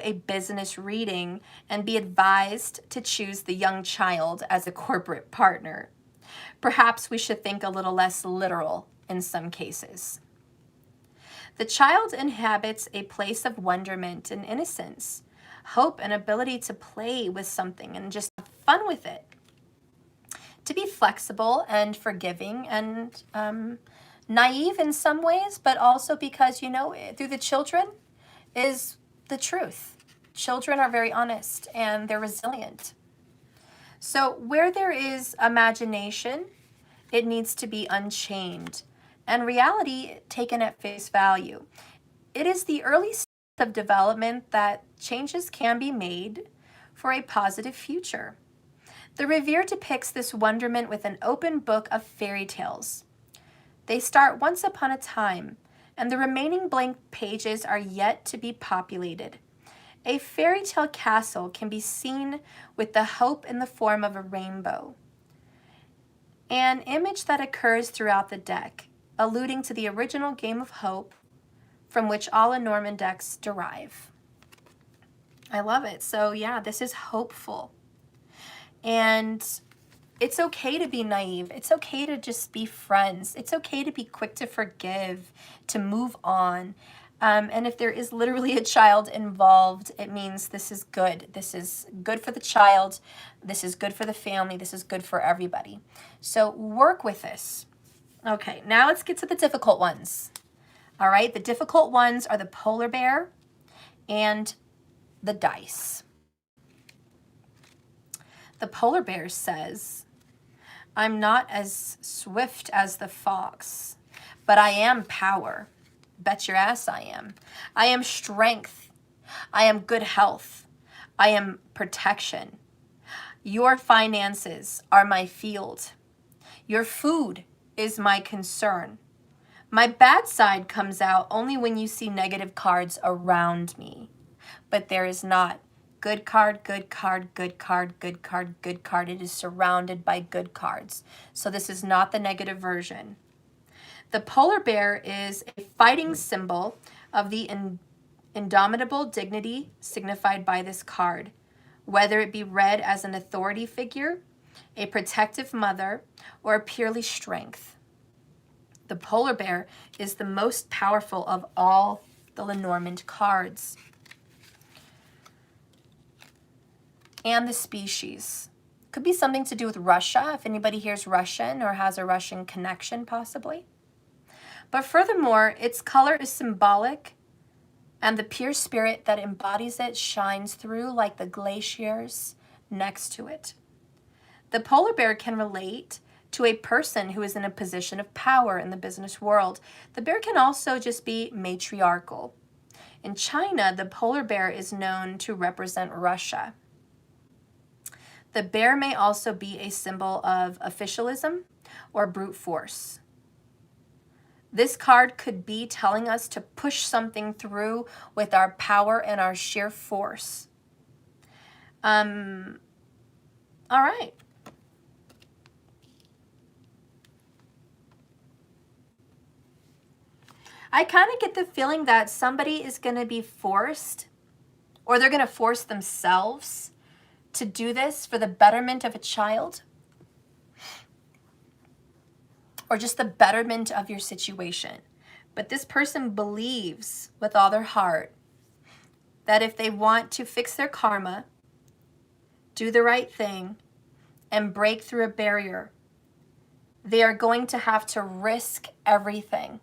a business reading and be advised to choose the young child as a corporate partner. Perhaps we should think a little less literal in some cases. The child inhabits a place of wonderment and innocence, hope and ability to play with something and just have fun with it. To be flexible and forgiving and naive in some ways, but also because, you know, through the children is the truth. Children are very honest and they're resilient. So where there is imagination, it needs to be unchained and reality taken at face value. It is the early stage of development that changes can be made for a positive future. The Revere depicts this wonderment with an open book of fairy tales. They start once upon a time, and the remaining blank pages are yet to be populated. A fairy tale castle can be seen with the hope in the form of a rainbow, an image that occurs throughout the deck, alluding to the original game of hope from which all Lenormand decks derive. I love it. So yeah, this is hopeful. And It's okay to be naive. It's okay to just be friends. It's okay to be quick to forgive, to move on. And if there is literally a child involved, it means this is good. This is good for the child. This is good for the family. This is good for everybody. So work with this. Okay, now let's get to the difficult ones. All right, the difficult ones are the polar bear and the dice. The polar bear says, I'm not as swift as the fox, but I am power. Bet your ass I am. I am strength. I am good health. I am protection. Your finances are my field. Your food is my concern. My bad side comes out only when you see negative cards around me. But there is not. Good card, good card, good card, good card, good card. It is surrounded by good cards. So this is not the negative version. The polar bear is a fighting symbol of the indomitable dignity signified by this card, whether it be read as an authority figure, a protective mother, or purely strength. The polar bear is the most powerful of all the Lenormand cards. And the species. Could be something to do with Russia, if anybody here is Russian or has a Russian connection possibly. But furthermore, its color is symbolic, and the pure spirit that embodies it shines through like the glaciers next to it. The polar bear can relate to a person who is in a position of power in the business world. The bear can also just be matriarchal. In China, the polar bear is known to represent Russia. The bear may also be a symbol of officialism or brute force. This card could be telling us to push something through with our power and our sheer force. All right. I kind of get the feeling that somebody is going to be forced, or they're going to force themselves to do this for the betterment of a child, or just the betterment of your situation. But this person believes with all their heart that if they want to fix their karma, do the right thing, and break through a barrier, they are going to have to risk everything.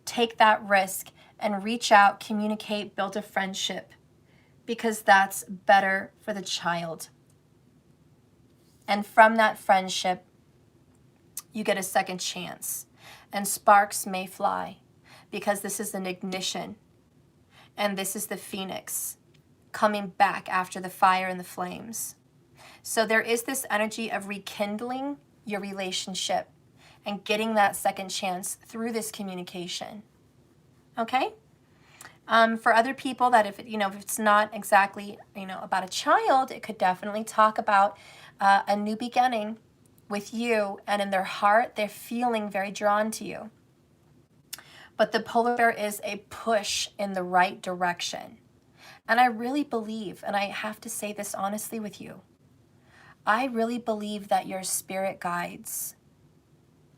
Take that risk and reach out, communicate, build a friendship, because that's better for the child. And from that friendship, you get a second chance, and sparks may fly, because this is an ignition, and this is the phoenix coming back after the fire and the flames. So there is this energy of rekindling your relationship and getting that second chance through this communication. Okay? For other people, that if it's not exactly about a child, it could definitely talk about a new beginning with you, and in their heart they're feeling very drawn to you. But the polar bear is a push in the right direction. And I really believe, and I have to say this honestly with you, I really believe that your spirit guides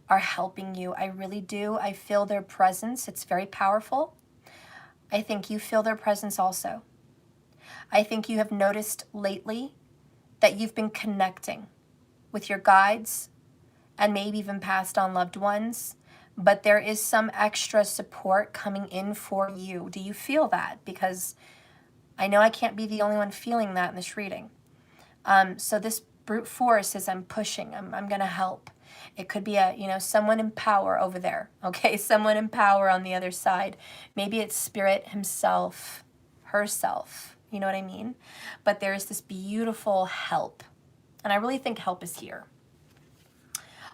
are helping you. I really do. I feel their presence. It's very powerful. I think you feel their presence also. I think you have noticed lately that you've been connecting with your guides and maybe even passed on loved ones, but there is some extra support coming in for you. Do you feel that? Because I know I can't be the only one feeling that in this reading. So this brute force is I'm pushing, I'm going to help. It could be someone in power over there, okay? Someone in power on the other side. Maybe it's spirit himself, herself, you know what I mean? But there is this beautiful help, and I really think help is here.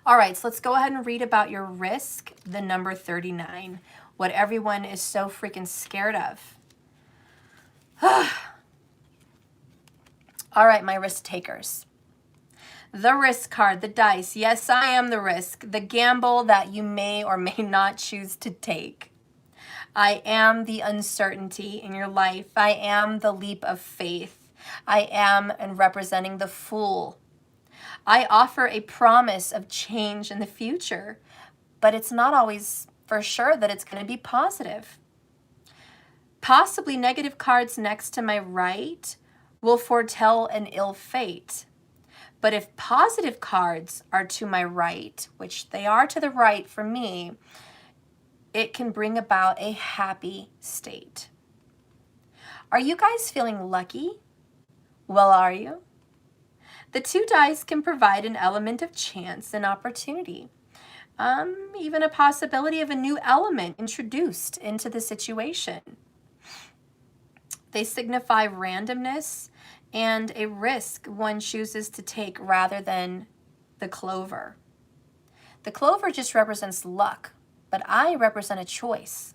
All right, so let's go ahead and read about your risk, the number 39, what everyone is so freaking scared of. All right, my risk takers. The risk card, the dice. Yes, I am the risk, the gamble that you may or may not choose to take. I am the uncertainty in your life. I am the leap of faith. I am and representing the fool. I offer a promise of change in the future, but it's not always for sure that it's going to be positive. Possibly negative cards next to my right will foretell an ill fate. But if positive cards are to my right, which they are to the right for me, it can bring about a happy state. Are you guys feeling lucky? Well, are you? The 2 dice can provide an element of chance and opportunity. Even a possibility of a new element introduced into the situation. They signify randomness and a risk one chooses to take rather than the clover. The clover just represents luck, but I represent a choice,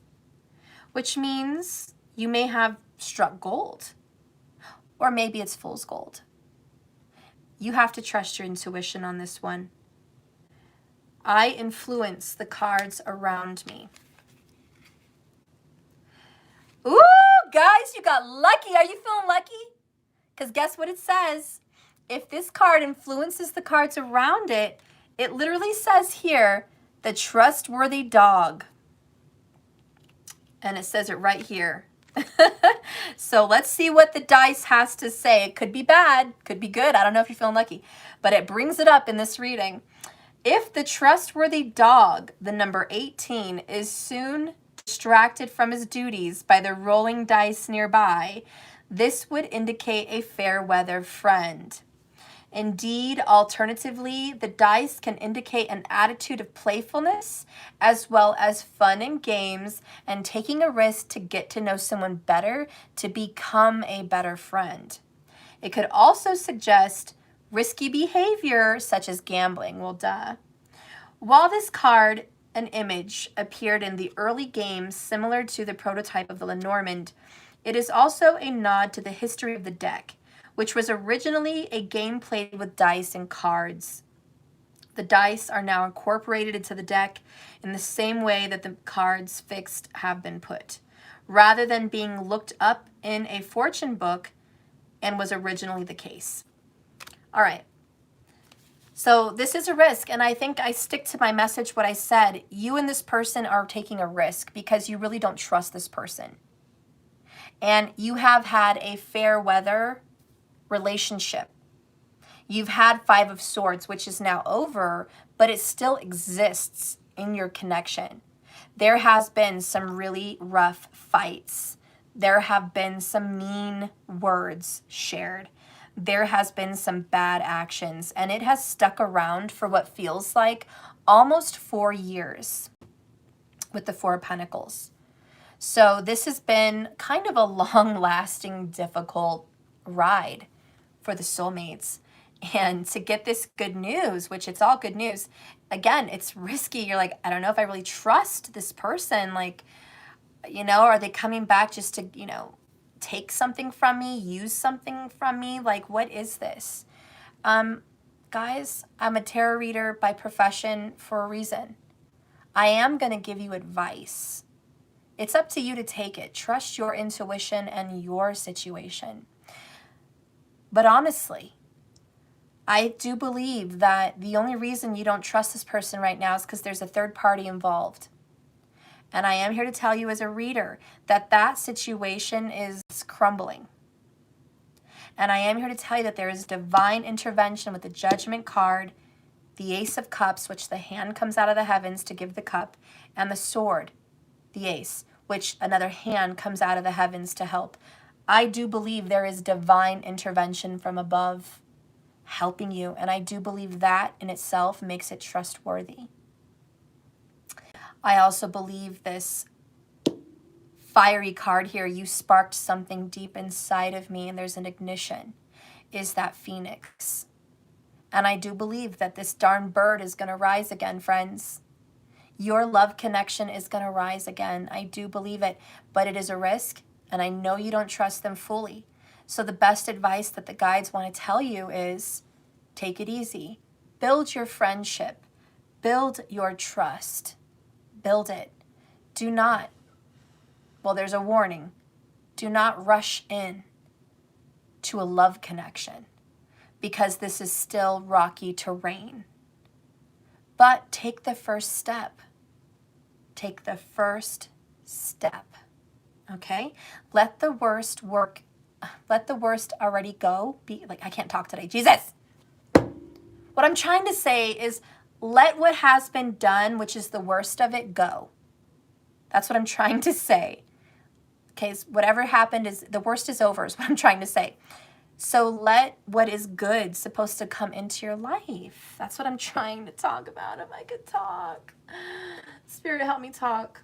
which means you may have struck gold, or maybe it's fool's gold. You have to trust your intuition on this one. I influence the cards around me. Ooh, guys, you got lucky. Are you feeling lucky? Because guess what it says? If this card influences the cards around it, it literally says here, the trustworthy dog. And it says it right here. So let's see what the dice has to say. It could be bad, could be good. I don't know if you're feeling lucky, but it brings it up in this reading. If the trustworthy dog, the number 18, is soon distracted from his duties by the rolling dice nearby, this would indicate a fair weather friend. Indeed, alternatively, the dice can indicate an attitude of playfulness as well as fun and games and taking a risk to get to know someone better to become a better friend. It could also suggest risky behavior such as gambling. Well, duh. While this card, an image, appeared in the early games similar to the prototype of the Lenormand, it is also a nod to the history of the deck, which was originally a game played with dice and cards. The dice are now incorporated into the deck in the same way that the cards fixed have been put, rather than being looked up in a fortune book and was originally the case. All right. So this is a risk, and I think I stick to my message, what I said. You and this person are taking a risk because you really don't trust this person. And you have had a fair weather relationship. You've had 5 of Swords, which is now over, but it still exists in your connection. There has been some really rough fights. There have been some mean words shared. There has been some bad actions, and it has stuck around for what feels like almost 4 years with the 4 of Pentacles. So this has been kind of a long-lasting, difficult ride for the soulmates. And to get this good news, which it's all good news, again, it's risky. You're like, I don't know if I really trust this person. Like, you know, are they coming back just to, you know, take something from me, use something from me? Like, what is this? Guys, I'm a tarot reader by profession for a reason. I am going to give you advice. It's up to you to take it. Trust your intuition and your situation. But honestly, I do believe that the only reason you don't trust this person right now is because there's a third party involved. And I am here to tell you as a reader that that situation is crumbling. And I am here to tell you that there is divine intervention with the Judgment card, the Ace of Cups, which the hand comes out of the heavens to give the cup, and the Sword, the Ace, which another hand comes out of the heavens to help. I do believe there is divine intervention from above helping you, and I do believe that in itself makes it trustworthy. I also believe this fiery card here, you sparked something deep inside of me and there's an ignition, is that Phoenix. And I do believe that this darn bird is going to rise again, friends. Your love connection is going to rise again. I do believe it, but it is a risk, and I know you don't trust them fully. So the best advice that the guides want to tell you is take it easy. Build your friendship. Build your trust. Build it. Do not, well, there's a warning. Do not rush in to a love connection, because this is still rocky terrain. But take the first step. Take the first step. Okay? Let the worst work, let the worst already go. I can't talk today. Jesus! What I'm trying to say is let what has been done, which is the worst of it, go. That's what I'm trying to say. Okay, so whatever happened is, the worst is over, is what I'm trying to say. So let what is good supposed to come into your life. That's what I'm trying to talk about. If I could talk. Spirit, help me talk.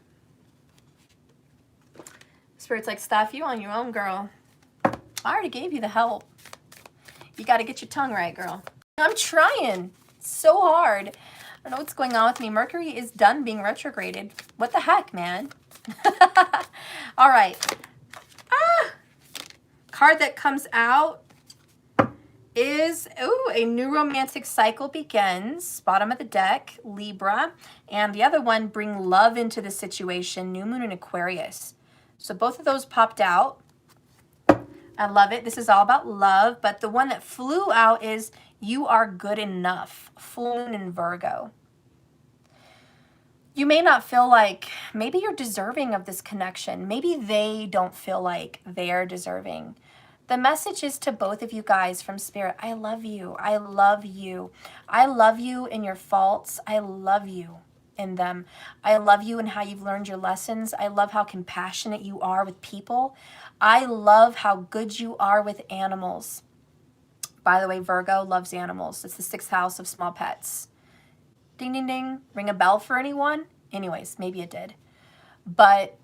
Spirit's like, Steph, you on your own, girl. I already gave you the help. You got to get your tongue right, girl. I'm trying so hard. I don't know what's going on with me. Mercury is done being retrograded. What the heck, man? All right. Card that comes out is, a new romantic cycle begins. Bottom of the deck, Libra. And the other one, bring love into the situation, New Moon in Aquarius. So both of those popped out. I love it. This is all about love. But the one that flew out is you are good enough. Full Moon in Virgo. You may not feel like, maybe you're deserving of this connection. Maybe they don't feel like they're deserving. The message is to both of you guys from Spirit. I love you. I love you. I love you in your faults. I love you in them. I love you in how you've learned your lessons. I love how compassionate you are with people. I love how good you are with animals. By the way, Virgo loves animals. It's the 6th house of small pets. Ding, ding, ding. Ring a bell for anyone? Anyways, maybe it did. But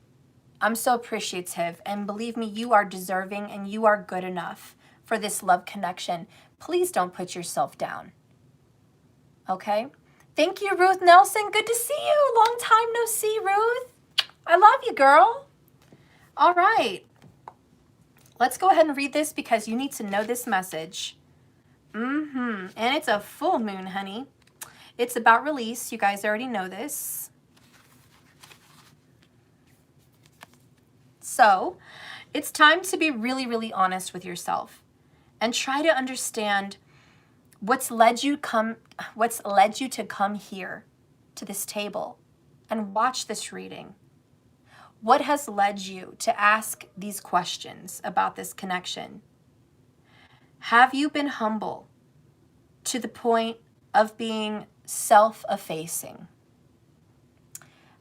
I'm so appreciative. And believe me, you are deserving and you are good enough for this love connection. Please don't put yourself down. Okay? Thank you, Ruth Nelson. Good to see you. Long time no see, Ruth. I love you, girl. All right. Let's go ahead and read this because you need to know this message. And it's a full moon, honey. It's about release. You guys already know this. So, it's time to be really, really honest with yourself and try to understand what's led you to come here to this table and watch this reading. What has led you to ask these questions about this connection? Have you been humble to the point of being self-effacing?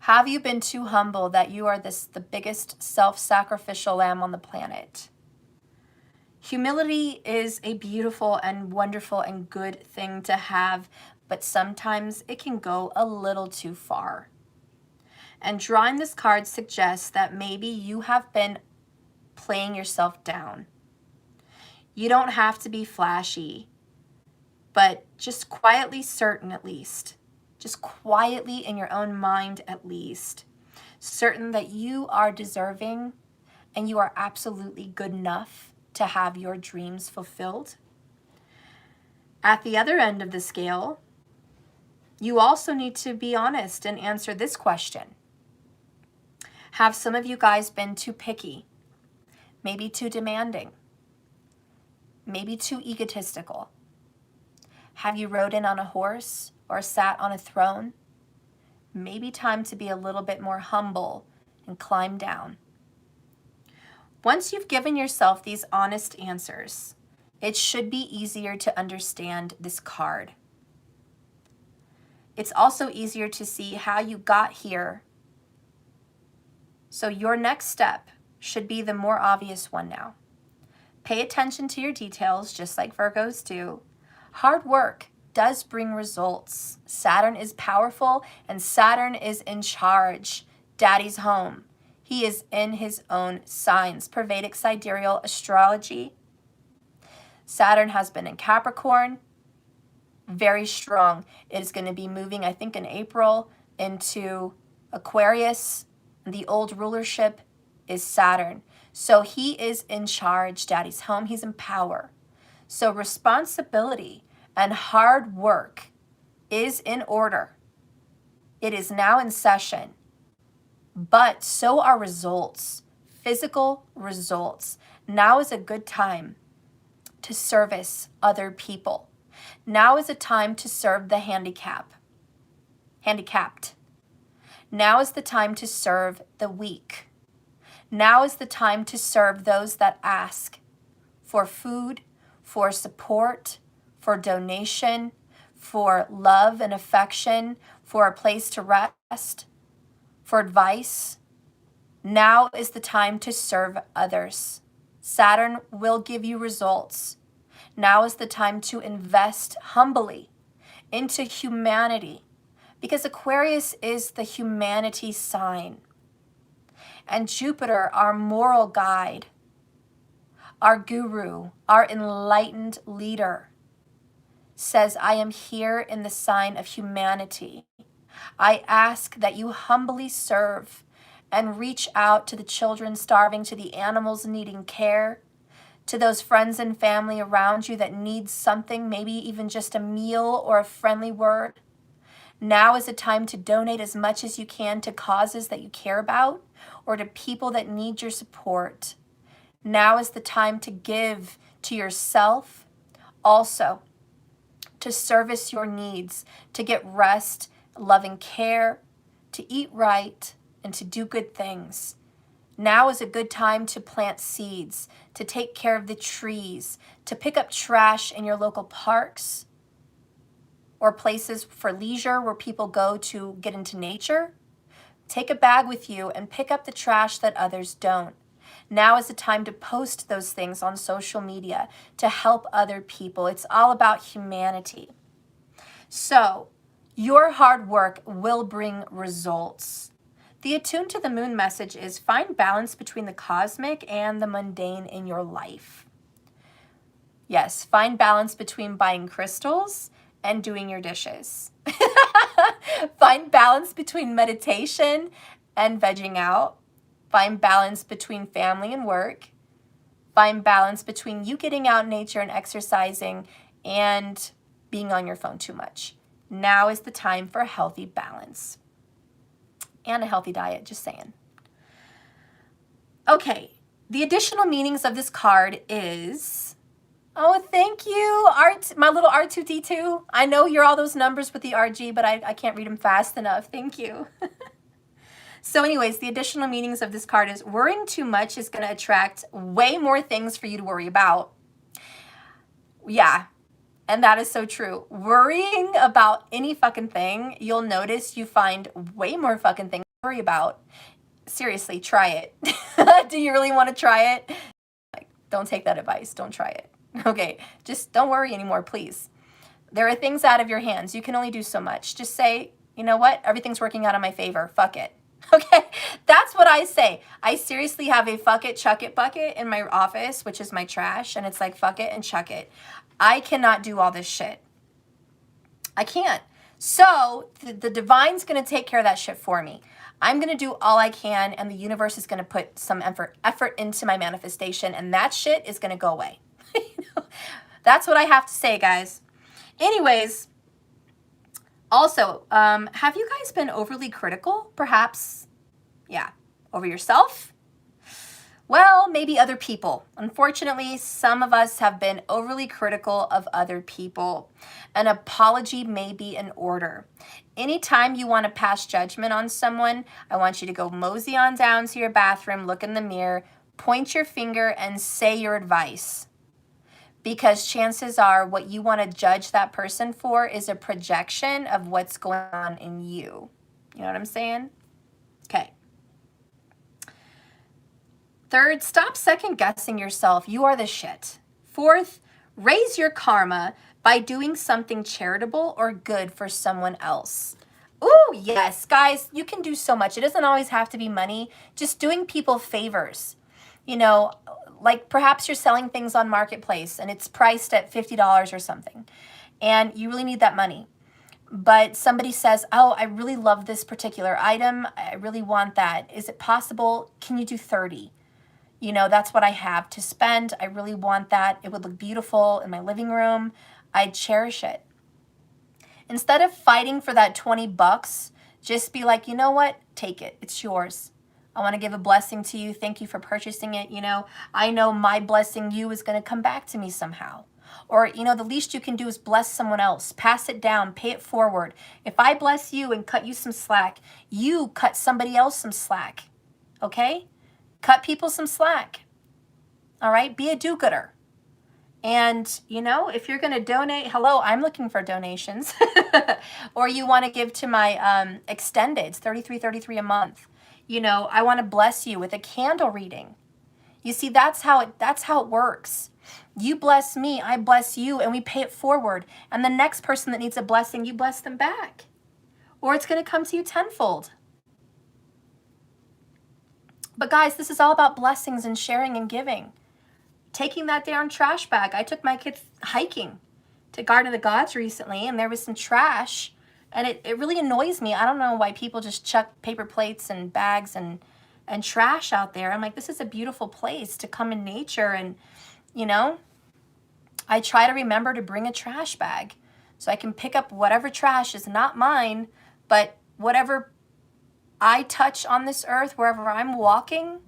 Have you been too humble that you are the biggest self-sacrificial lamb on the planet? Humility is a beautiful and wonderful and good thing to have, but sometimes it can go a little too far. And drawing this card suggests that maybe you have been playing yourself down. You don't have to be flashy, but just quietly certain at least. Just quietly in your own mind at least. Certain that you are deserving and you are absolutely good enough to have your dreams fulfilled. At the other end of the scale, you also need to be honest and answer this question. Have some of you guys been too picky? Maybe too demanding? Maybe too egotistical? Have you rode in on a horse or sat on a throne? Maybe time to be a little bit more humble and climb down. Once you've given yourself these honest answers, it should be easier to understand this card. It's also easier to see how you got here. So your next step should be the more obvious one now. Pay attention to your details, just like Virgos do. Hard work does bring results. Saturn is powerful and Saturn is in charge. Daddy's home. He is in his own signs. Per Vedic sidereal astrology, Saturn has been in Capricorn. Very strong. It is going to be moving, I think, in April into Aquarius. The old rulership is Saturn. So he is in charge. Daddy's home. He's in power. So responsibility and hard work is in order. It is now in session. But so are results, physical results. Now is a good time to service other people. Now is a time to serve the handicapped. Now is the time to serve the weak. Now is the time to serve those that ask for food, for support, for donation, for love and affection, for a place to rest, for advice. Now is the time to serve others. Saturn will give you results. Now is the time to invest humbly into humanity, because Aquarius is the humanity sign. And Jupiter, our moral guide, our guru, our enlightened leader, says, I am here in the sign of humanity. I ask that you humbly serve and reach out to the children starving, to the animals needing care, to those friends and family around you that need something, maybe even just a meal or a friendly word. Now is a time to donate as much as you can to causes that you care about or to people that need your support. Now is the time to give to yourself, also to service your needs, to get rest, loving care, to eat right, and to do good things. Now is a good time to plant seeds, to take care of the trees, to pick up trash in your local parks or places for leisure where people go to get into nature. Take a bag with you and pick up the trash that others don't. Now is the time to post those things on social media to help other people. It's all about humanity. So your hard work will bring results. The Attune to the Moon message is find balance between the cosmic and the mundane in your life. Yes, find balance between buying crystals and doing your dishes. Find balance between meditation and vegging out. Find balance between family and work. Find balance between you getting out in nature and exercising and being on your phone too much. Now is the time for a healthy balance. And a healthy diet, just saying. Okay, the additional meanings of this card is, oh, thank you, Art, my little R2D2. I know you're all those numbers with the RG, but I can't read them fast enough. Thank you. So anyways, the additional meanings of this card is worrying too much is going to attract way more things for you to worry about. Yeah, and that is so true. Worrying about any fucking thing, you'll notice you find way more fucking things to worry about. Seriously, try it. Do you really want to try it? Like, don't take that advice. Don't try it. Okay, just don't worry anymore, please. There are things out of your hands. You can only do so much. Just say, you know what? Everything's working out in my favor. Fuck it. Okay, that's what I say. I seriously have a fuck it, chuck it bucket in my office, which is my trash, and it's like fuck it and chuck it. I cannot do all this shit. I can't. So the divine's going to take care of that shit for me. I'm going to do all I can, and the universe is going to put some effort into my manifestation, and that shit is going to go away. That's what I have to say, guys. Anyways, also, have you guys been overly critical, perhaps? Yeah, over yourself? Well, maybe other people. Unfortunately, some of us have been overly critical of other people. An apology may be in order. Anytime you want to pass judgment on someone, I want you to go mosey on down to your bathroom, look in the mirror, point your finger, and say your advice. Because chances are what you want to judge that person for is a projection of what's going on in you. You know what I'm saying? Okay. Third, stop second guessing yourself. You are the shit. Fourth, raise your karma by doing something charitable or good for someone else. Ooh, yes, guys, you can do so much. It doesn't always have to be money. Just doing people favors. You know, like perhaps you're selling things on Marketplace and it's priced at $50 or something, and you really need that money. But somebody says, oh, I really love this particular item. I really want that. Is it possible? Can you do 30? You know, that's what I have to spend. I really want that. It would look beautiful in my living room. I'd cherish it. Instead of fighting for that $20, just be like, you know what? Take it. It's yours. I want to give a blessing to you. Thank you for purchasing it. You know, I know my blessing you is going to come back to me somehow. Or, you know, the least you can do is bless someone else. Pass it down. Pay it forward. If I bless you and cut you some slack, you cut somebody else some slack. Okay? Cut people some slack. All right? Be a do-gooder. And, you know, if you're going to donate, hello, I'm looking for donations. Or you want to give to my extendeds, $33.33 a month. You know, I want to bless you with a candle reading. You see, that's how it works. You bless me, I bless you, and we pay it forward. And the next person that needs a blessing, you bless them back. Or it's going to come to you tenfold. But guys, this is all about blessings and sharing and giving. Taking that darn trash bag. I took my kids hiking to Garden of the Gods recently, and there was some trash, and it really annoys me. I don't know why people just chuck paper plates and bags and trash out there. I'm like, this is a beautiful place to come in nature, and, you know, I try to remember to bring a trash bag so I can pick up whatever trash is not mine, but whatever I touch on this earth, wherever I'm walking,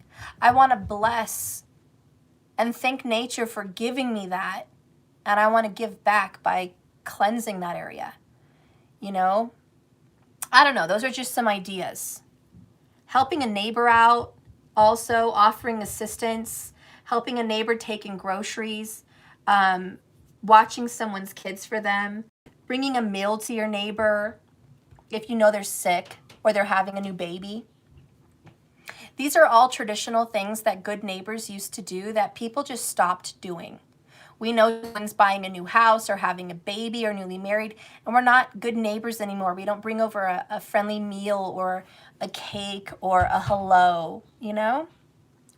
I want to bless and thank nature for giving me that. And I want to give back by cleansing that area. You know, I don't know. Those are just some ideas. Helping a neighbor out, also offering assistance, helping a neighbor taking groceries, watching someone's kids for them, bringing a meal to your neighbor if you know they're sick or they're having a new baby. These are all traditional things that good neighbors used to do that people just stopped doing. We know someone's buying a new house or having a baby or newly married, and we're not good neighbors anymore. We don't bring over a friendly meal or a cake or a hello, you know?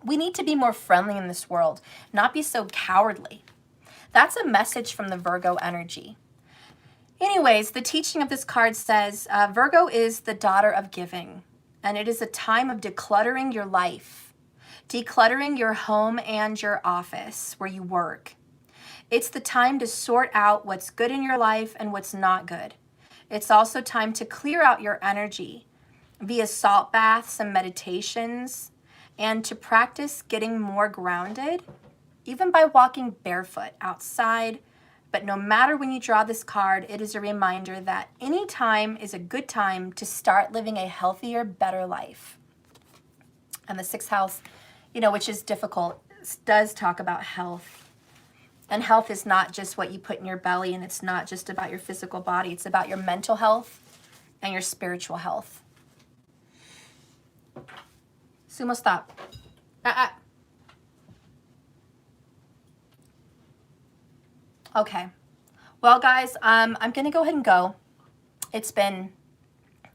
We need to be more friendly in this world, not be so cowardly. That's a message from the Virgo energy. Anyways, the teaching of this card says, Virgo is the daughter of giving, and it is a time of decluttering your life, decluttering your home and your office where you work. It's the time to sort out what's good in your life and what's not good. It's also time to clear out your energy via salt baths and meditations, and to practice getting more grounded, even by walking barefoot outside. But no matter when you draw this card, it is a reminder that any time is a good time to start living a healthier, better life. And the sixth house, you know, which is difficult, does talk about health. And health is not just what you put in your belly, and it's not just about your physical body. It's about your mental health and your spiritual health. Sumo, stop. Okay. Well, guys, I'm going to go ahead and go. It's been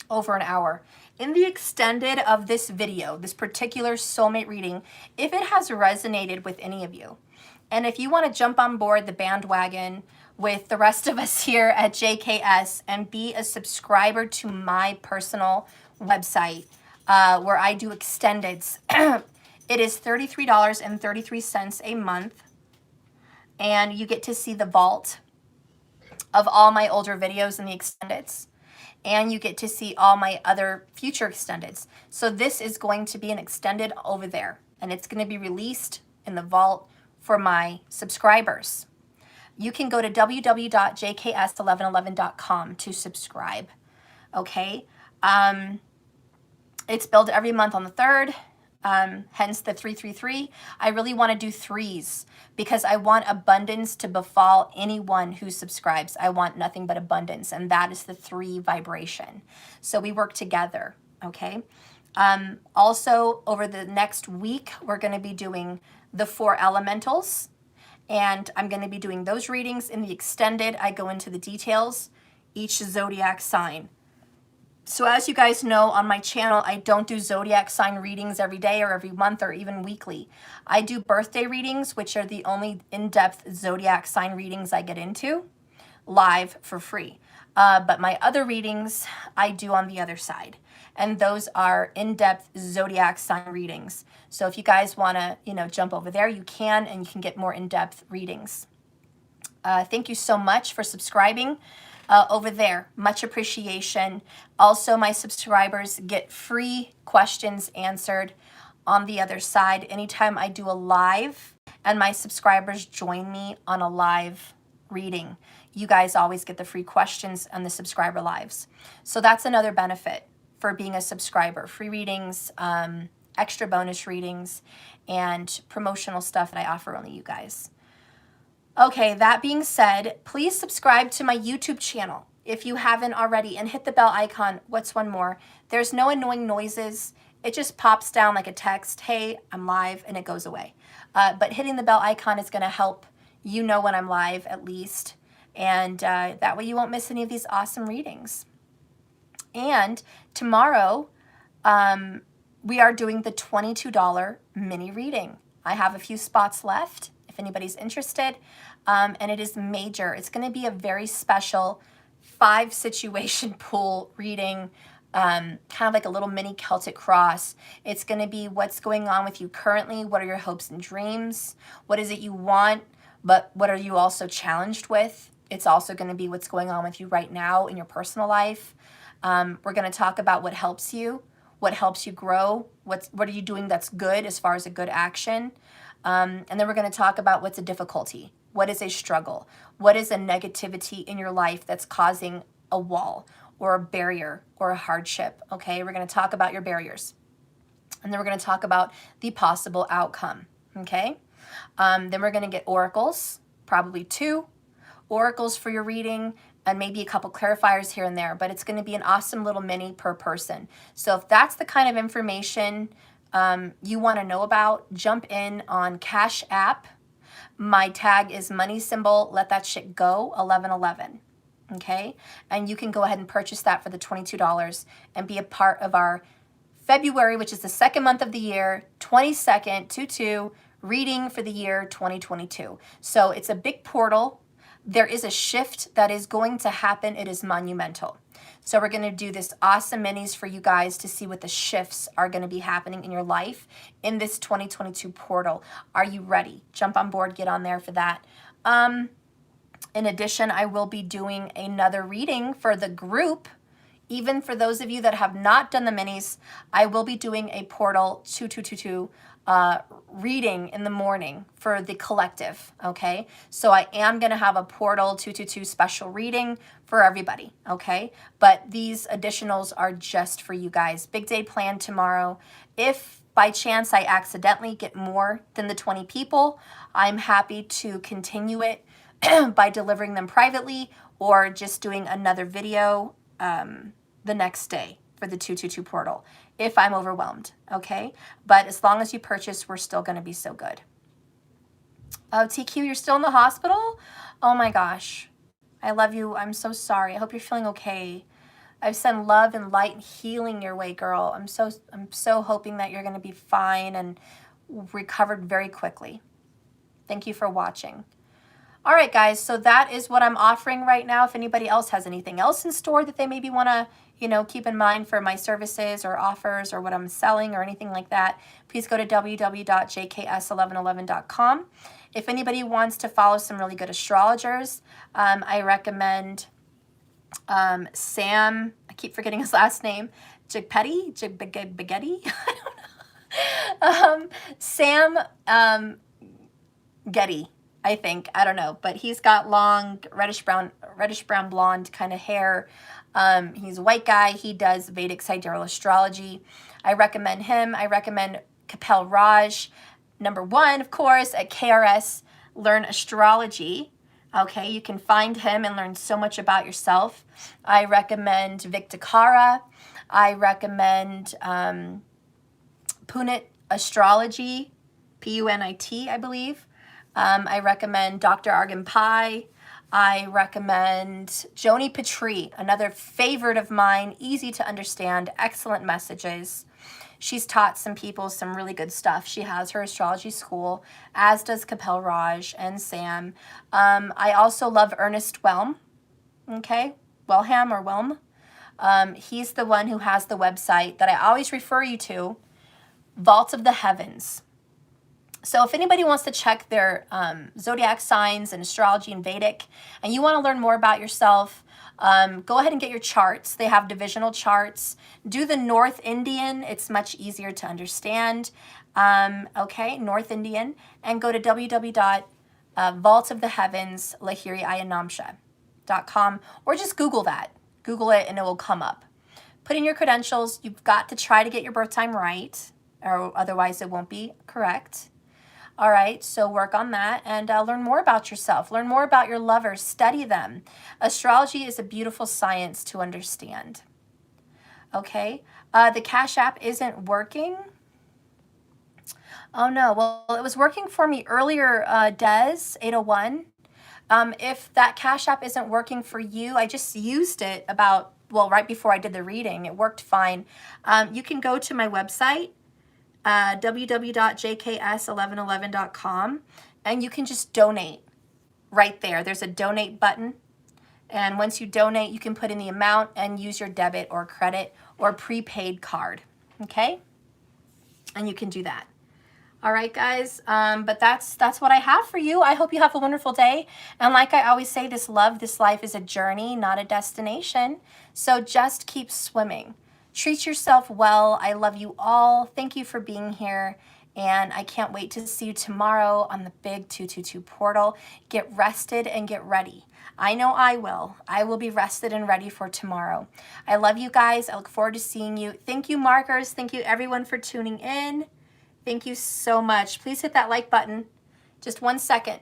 over an hour. In the extended of this video, this particular soulmate reading, if it has resonated with any of you, and if you want to jump on board the bandwagon with the rest of us here at JKS and be a subscriber to my personal website where I do extendeds, it is $33.33 a month. And you get to see the vault of all my older videos in the extendeds. And you get to see all my other future extendeds. So this is going to be an extended over there. And it's going to be released in the vault for my subscribers. You can go to www.jks1111.com to subscribe. Okay? It's billed every month on the 3rd. Hence the 333. I really want to do threes because I want abundance to befall anyone who subscribes. I want nothing but abundance, and that is the 3 vibration. So we work together, okay? Also, over the next week, we're going to be doing the 4 elementals, and I'm going to be doing those readings. In the extended, I go into the details, each zodiac sign. So as you guys know, on my channel, I don't do zodiac sign readings every day or every month or even weekly. I do birthday readings, which are the only in-depth zodiac sign readings I get into, live for free. But my other readings, I do on the other side. And those are in-depth zodiac sign readings. So if you guys want to, you know, jump over there, you can, and you can get more in-depth readings. Thank you so much for subscribing. over there. Much appreciation. Also, my subscribers get free questions answered on the other side anytime I do a live and my subscribers join me on a live reading. You guys always get the free questions and the subscriber lives. So that's another benefit for being a subscriber. Free readings, extra bonus readings, and promotional stuff that I offer only you guys. Okay, that being said, please subscribe to my YouTube channel if you haven't already, and hit the bell icon. What's one more? There's no annoying noises. It just pops down like a text, hey, I'm live, and it goes away. But hitting the bell icon is gonna help you know when I'm live at least, and that way you won't miss any of these awesome readings. And tomorrow, we are doing the $22 mini reading. I have a few spots left if anybody's interested, and it is major. It's gonna be a very special 5 situation pool reading, kind of like a little mini Celtic cross. It's going to be what's going on with you currently. What are your hopes and dreams? What is it you want, but what are you also challenged with? It's also going to be what's going on with you right now in your personal life. We're going to talk about what helps you grow, what are you doing that's good as far as a good action. And then we're going to talk about what's a difficulty. What is a struggle? What is a negativity in your life that's causing a wall or a barrier or a hardship? Okay, we're going to talk about your barriers. And then we're going to talk about the possible outcome. Okay, then we're going to get oracles, probably 2 oracles for your reading, and maybe a couple clarifiers here and there. But it's going to be an awesome little mini per person. So if that's the kind of information you want to know about, jump in on Cash App. My tag is money symbol, let that shit go, 1111. Okay, and you can go ahead and purchase that for the $22 and be a part of our February, which is the 2nd month of the year, 22nd, 2/2 reading for the year 2022. So it's a big portal. There is a shift that is going to happen. It is monumental. So we're going to do this awesome minis for you guys to see what the shifts are going to be happening in your life in this 2022 portal. Are you ready? Jump on board, get on there for that. In addition, I will be doing another reading for the group. Even for those of you that have not done the minis, I will be doing a portal 2222 reading in the morning for the collective, okay? So I am going to have a portal 222 special reading for everybody, okay? But these additionals are just for you guys. Big day planned tomorrow. If by chance I accidentally get more than the 20 people, I'm happy to continue it by delivering them privately or just doing another video the next day for the 222 portal if I'm overwhelmed, okay? But as long as you purchase, we're still going to be so good. Oh, TQ, you're still in the hospital? Oh my gosh. I love you. I'm so sorry. I hope you're feeling okay. I've sent love and light and healing your way, girl. I'm so hoping that you're going to be fine and recovered very quickly. Thank you for watching. All right, guys, so that is what I'm offering right now. If anybody else has anything else in store that they maybe want to, keep in mind for my services or offers or what I'm selling or anything like that, please go to www.jks1111.com. If anybody wants to follow some really good astrologers, I recommend Sam, I keep forgetting his last name, Jigpetti? I don't know. Sam Getty. I think, I don't know, but he's got long reddish brown blonde kind of hair. He's a white guy. He does Vedic sidereal astrology. I recommend him. I recommend Kapil Raj, #1, of course, at KRS Learn Astrology. Okay, you can find him and learn so much about yourself. I recommend Vic Takara. I recommend Punit Astrology, Punit, I believe. I recommend Dr. Argan Pai. I recommend Joni Petrie, another favorite of mine, easy to understand, excellent messages. She's taught some people some really good stuff. She has her astrology school, as does Kapil Raj and Sam. I also love Ernest Whelm, okay? Wellham or Whelm. He's the one who has the website that I always refer you to, Vault of the Heavens. So if anybody wants to check their zodiac signs and astrology and Vedic, and you want to learn more about yourself, Go ahead and get your charts. They have divisional charts. Do the North Indian. It's much easier to understand. Okay, North Indian. And go to www.vaultoftheheavenslahiriayanamsha.com, or just Google that. Google it and it will come up. Put in your credentials. You've got to try to get your birth time right, or otherwise it won't be correct. All right, so work on that and learn more about yourself. Learn more about your lovers. Study them. Astrology is a beautiful science to understand. Okay, the Cash App isn't working. Oh no, well, it was working for me earlier, Des, 801. If that Cash App isn't working for you, I just used it about, well, right before I did the reading. It worked fine. You can go to my website, www.jks1111.com, and you can just donate right there. There's a donate button, and once you donate, you can put in the amount and use your debit or credit or prepaid card, okay? And you can do that. All right, guys, but that's what I have for you. I hope you have a wonderful day. And like I always say, this life is a journey, not a destination. So just keep swimming. Treat yourself well. I love you all. Thank you for being here. And I can't wait to see you tomorrow on the big 222 portal. Get rested and get ready. I know I will. I will be rested and ready for tomorrow. I love you guys. I look forward to seeing you. Thank you, markers. Thank you, everyone, for tuning in. Thank you so much. Please hit that like button. Just 1 second.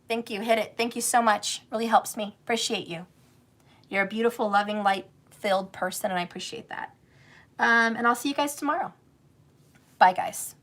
Thank you. Hit it. Thank you so much. Really helps me. Appreciate you. You're a beautiful, loving, light-filled person, and I appreciate that. And I'll see you guys tomorrow. Bye, guys.